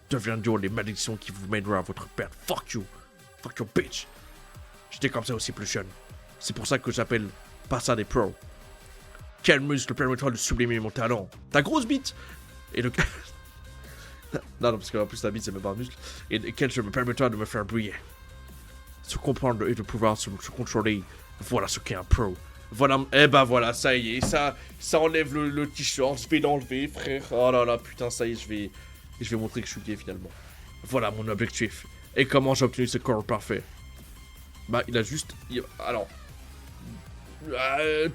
deviendront les malédictions qui vous mèneront à votre perte, fuck you bitch. J'étais comme ça aussi plus jeune. C'est pour ça que j'appelle pas ça des pros. Quel muscle permettra de sublimer mon talent? Ta grosse bite. Et le... non, parce qu'en plus la bite c'est même pas un muscle. Et quel me permettra de me faire briller. Se comprendre et de pouvoir se contrôler. Voilà ce qu'est un pro. Voilà, eh ben voilà, ça y est, ça enlève le t-shirt, je vais l'enlever, frère. Oh là là, putain, ça y est, je vais montrer que je suis gay finalement. Voilà mon objectif. Et comment j'ai obtenu ce corps parfait? Bah, il a juste...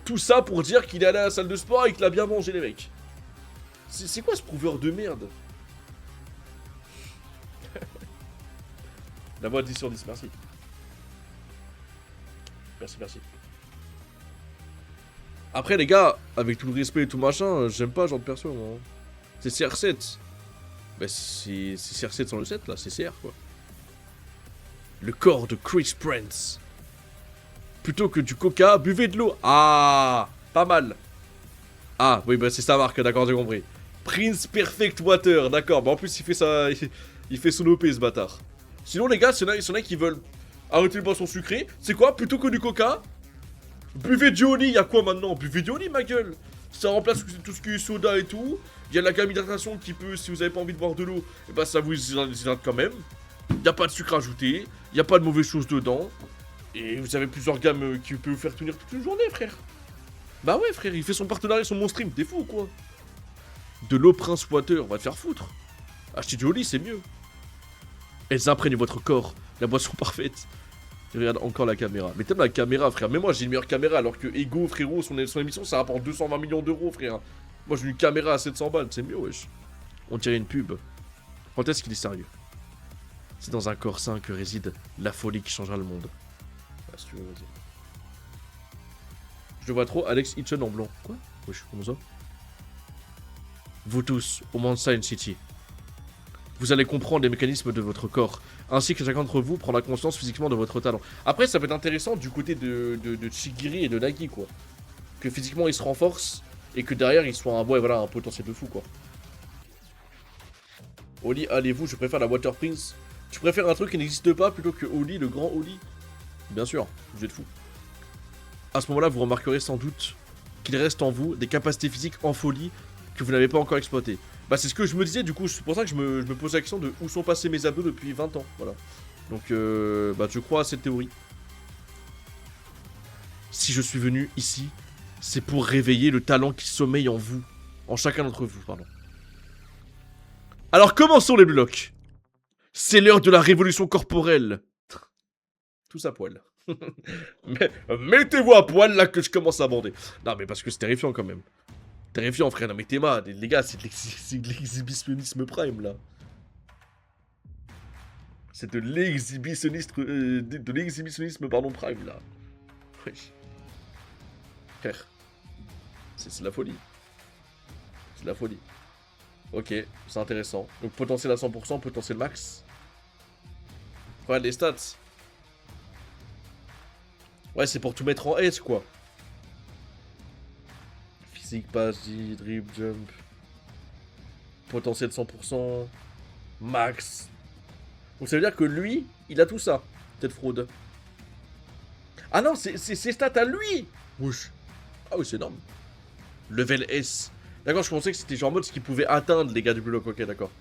tout ça pour dire qu'il est allé à la salle de sport et qu'il a bien mangé, les mecs. C'est quoi ce prouveur de merde? La voix 10 sur 10, merci. Merci, merci. Après, les gars, avec tout le respect et tout machin, j'aime pas ce genre de perso, moi. C'est CR7. Bah, c'est CR7 sans le 7, là, c'est CR, quoi. Le corps de Chris Prince. Plutôt que du coca, buvez de l'eau. Ah, pas mal. Ah, oui, bah c'est sa marque, d'accord, j'ai compris. Prince Perfect Water, d'accord. Bah en plus, il fait ça, il fait son OP, ce bâtard. Sinon, les gars, s'il y en a qui veulent arrêter le boisson sucrée, c'est quoi? Plutôt que du coca, buvez du Oli. Y'a quoi maintenant? Buvez du Oli, ma gueule. Ça remplace tout ce qui est soda et tout. Il y a de la gamme d'hydratation qui peut, si vous avez pas envie de boire de l'eau, et bah ça vous hydrate quand même. Y a pas de sucre ajouté, y a pas de mauvaises choses dedans. Et vous avez plusieurs gammes qui peuvent vous faire tenir toute une journée, frère. Bah ouais, frère, il fait son partenariat sur mon stream, t'es fou ou quoi? De l'eau Prince Water, va te faire foutre. Acheter du Oli, c'est mieux. Elles imprègnent votre corps, la boisson parfaite. Et regarde encore la caméra. Mais t'aimes la caméra, frère. Mais moi, j'ai une meilleure caméra, alors que Ego, frérot, son émission, ça rapporte 220 millions d'euros, frère. Moi, j'ai une caméra à 700 balles, c'est mieux, wesh. On dirait une pub. Quand est-ce qu'il est sérieux? C'est dans un corps sain que réside la folie qui changera le monde. Ah, si tu veux, vas-y. Je le vois trop, Alex Hitchen en blanc. Quoi? Wesh, comment ça? Vous tous, au Mountain City. Vous allez comprendre les mécanismes de votre corps, ainsi que chacun d'entre vous prendra conscience physiquement de votre talent. Après, ça peut être intéressant du côté de Chigiri et de Nagi, quoi. Que physiquement, ils se renforcent, et que derrière, ils soient voilà, un potentiel de fou, quoi. Oli, allez-vous, je préfère la Water Prince. Tu préfères un truc qui n'existe pas plutôt que Oli, le grand Oli? Bien sûr, vous êtes fou. À ce moment-là, vous remarquerez sans doute qu'il reste en vous des capacités physiques en folie que vous n'avez pas encore exploitées. Bah c'est ce que je me disais, du coup, c'est pour ça que je me pose la question de où sont passés mes abdos depuis 20 ans, voilà. Donc, bah je crois à cette théorie. Si je suis venu ici, c'est pour réveiller le talent qui sommeille en vous, en chacun d'entre vous, pardon. Alors commençons les blocs. C'est l'heure de la révolution corporelle. Tous à poil. Mais mettez-vous à poil là que je commence à bander. Non mais parce que c'est terrifiant quand même. Terrifiant frère, non mais t'es mal, les gars, c'est de l'exhibitionnisme prime là. C'est de l'exhibitionnisme pardon prime là. Wesh. Frère. C'est de la folie. C'est de la folie. Ok, c'est intéressant. Donc potentiel à 100%, potentiel max. Regarde les stats. Ouais, c'est pour tout mettre en S quoi. Physique, passe, dribble, jump. Potentiel 100%. Max. Donc ça veut dire que lui, il a tout ça. Peut-être fraude. Ah non, c'est ses stats à lui. Wesh. Ah oui, c'est énorme. Level S. D'accord, je pensais que c'était genre en mode ce qu'il pouvait atteindre les gars du bloc. Ok, d'accord.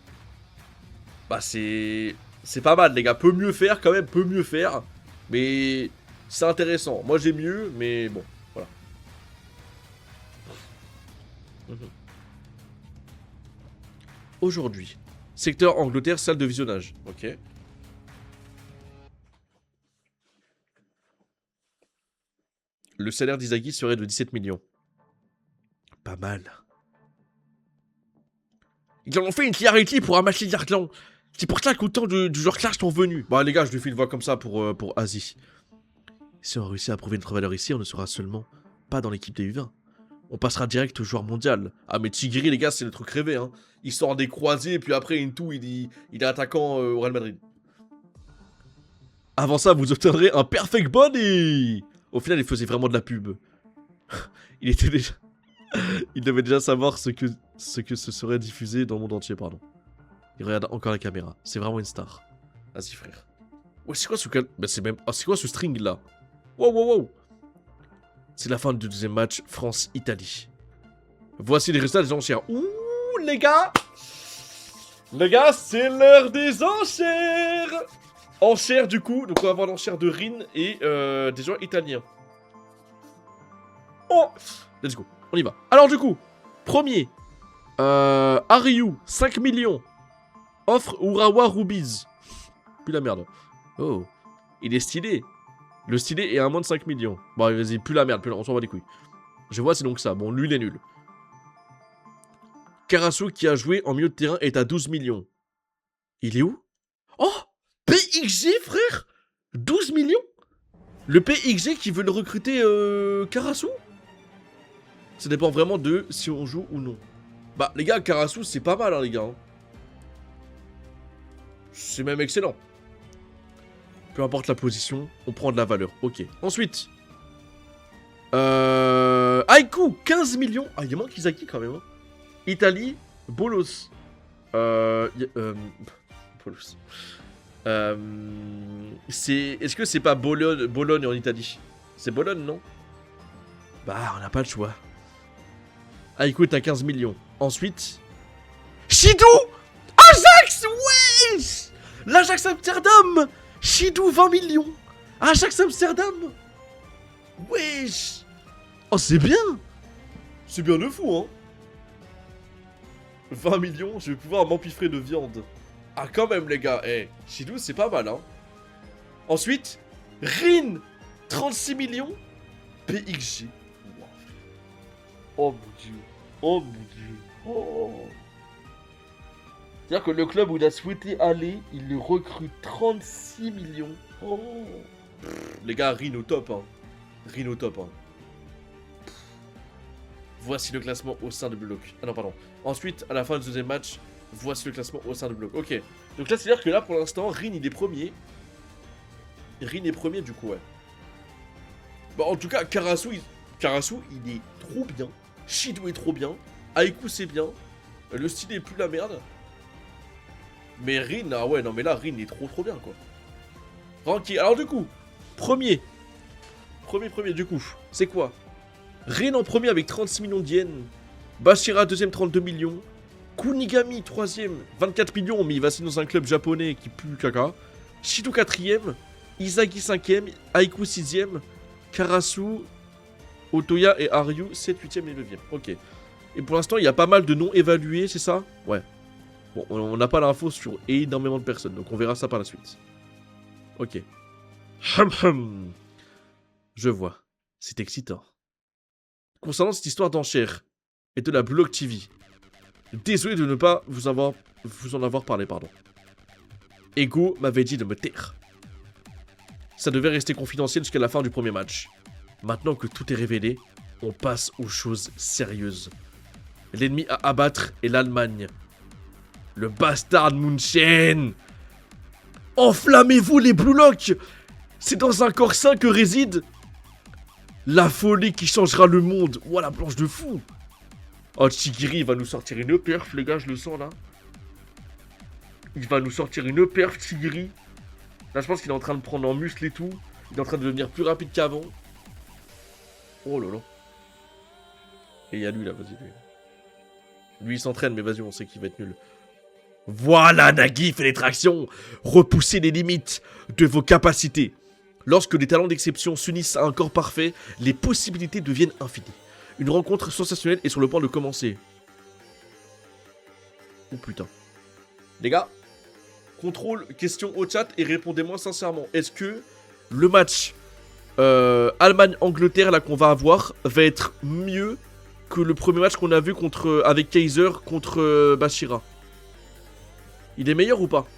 Bah c'est pas mal les gars. Peut mieux faire quand même, peut mieux faire. Mais c'est intéressant. Moi j'ai mieux, mais bon, voilà. Aujourd'hui, secteur Angleterre, salle de visionnage. Ok. Le salaire d'Izagi serait de 17 millions. Pas mal. Ils en ont fait une clarity pour amasser l'argent. C'est pour ça qu'autant du joueur clash sont venus. Bah les gars, je lui fais une voix comme ça pour Asie. Si on réussit à prouver notre valeur ici, on ne sera seulement pas dans l'équipe des U20. On passera direct au joueur mondial. Ah mais Tigiri les gars, c'est le truc rêvé hein. Il sort des croisés, puis après Into, il est attaquant au Real Madrid. Avant ça, vous obtiendrez un perfect body. Au final, il faisait vraiment de la pub. Il était déjà... Il devait déjà savoir ce que ce serait diffusé dans le monde entier, pardon. Il regarde encore la caméra. C'est vraiment une star. Vas-y, frère. Ouais, c'est quoi ce... Bah, c'est même... Oh, c'est quoi ce string, là? Wow, wow, wow. C'est la fin du deuxième match France-Italie. Voici les résultats des enchères. Ouh, les gars! Les gars, c'est l'heure des enchères! Enchères, du coup. Donc, on va avoir l'enchère de Rin et des joueurs italiens. Oh! Let's go. On y va. Alors, du coup, premier. Ariu, 5 millions. Offre Urawa Rubies. Plus la merde. Oh. Il est stylé. Le stylé est à moins de 5 millions. Bon, vas-y, plus la merde. On s'en va les couilles. Je vois, c'est donc ça. Bon, lui, il est nul. Karasu qui a joué en milieu de terrain est à 12 millions. Il est où? Oh, PXG, frère, 12 millions. Le PXG qui veut le recruter Karasu. Ça dépend vraiment de si on joue ou non. Bah les gars, Karasu c'est pas mal hein les gars. C'est même excellent. Peu importe la position, on prend de la valeur. Ok. Ensuite. Aiku, 15 millions. Ah, il manque Isaki quand même. Hein. Italie, Bolos. Bolos. Est-ce que c'est pas Bologne en Italie? C'est Bologne, non? Bah, on n'a pas le choix. Aiku est à 15 millions. Ensuite. Chidou, Ajax, wesh. L'Ajax Amsterdam. Chidou, 20 millions. Ajax Amsterdam. Wesh. Oh, c'est bien. C'est bien de fou, hein. 20 millions, je vais pouvoir m'empiffrer de viande. Ah, quand même, les gars. Eh, Chidou, c'est pas mal, hein. Ensuite, Rin, 36 millions. PXG. Oh, mon Dieu. Oh, mon Dieu. Oh. C'est-à-dire que le club où il a souhaité aller, il le recrute 36 millions. Oh. Les gars, Rin au top, hein. Rin au top, hein. Voici le classement au sein de bloc. Ah non, pardon. Ensuite, à la fin du deuxième match, voici le classement au sein de bloc. Ok. Donc là, c'est-à-dire que là, pour l'instant, Rin, il est premier. Rin est premier, du coup, ouais. Bon, en tout cas, Karasu, il est trop bien. Chidou est trop bien. Aiku, c'est bien. Le style est plus la merde. Mais Rin, ah ouais, non, mais là, Rin est trop bien, quoi. Ranky, alors du coup, premier, du coup, c'est quoi? Rin en premier avec 36 millions d'yens. Bashira deuxième 32 millions. Kunigami troisième 24 millions, mais il va signer dans un club japonais qui pue caca. Chidou quatrième. Izagi cinquième. Aiku sixième. Karasu, Otoya et Aryu 7, 8ème et 9ème. Ok. Et pour l'instant, il y a pas mal de noms évalués, c'est ça? Ouais. Bon, on n'a pas l'info sur énormément de personnes, donc on verra ça par la suite. Ok. Je vois. C'est excitant. Concernant cette histoire d'enchère et de la Block TV, désolé de ne pas vous en avoir parlé, pardon. Ego m'avait dit de me taire. Ça devait rester confidentiel jusqu'à la fin du premier match. Maintenant que tout est révélé, on passe aux choses sérieuses. L'ennemi à abattre est l'Allemagne. Le bastard Munchen. Enflammez-vous les Blue Lock. C'est dans un corps sain que réside la folie qui changera le monde. Ouah, la planche de fou. Oh, Chigiri, il va nous sortir une perf, les gars, je le sens, là. Il va nous sortir une perf, Chigiri. Là, je pense qu'il est en train de prendre en muscle et tout. Il est en train de devenir plus rapide qu'avant. Oh là là. Et il y a lui, là, vas-y, lui. Lui, il s'entraîne, mais vas-y, on sait qu'il va être nul. Voilà, Nagi fait les tractions. Repoussez les limites de vos capacités. Lorsque les talents d'exception s'unissent à un corps parfait, les possibilités deviennent infinies. Une rencontre sensationnelle est sur le point de commencer. Oh putain. Les gars, contrôle, question au chat et répondez-moi sincèrement. Est-ce que le match Allemagne-Angleterre là qu'on va avoir va être mieux que le premier match qu'on a vu avec Kaiser contre Bashira? Il est meilleur ou pas?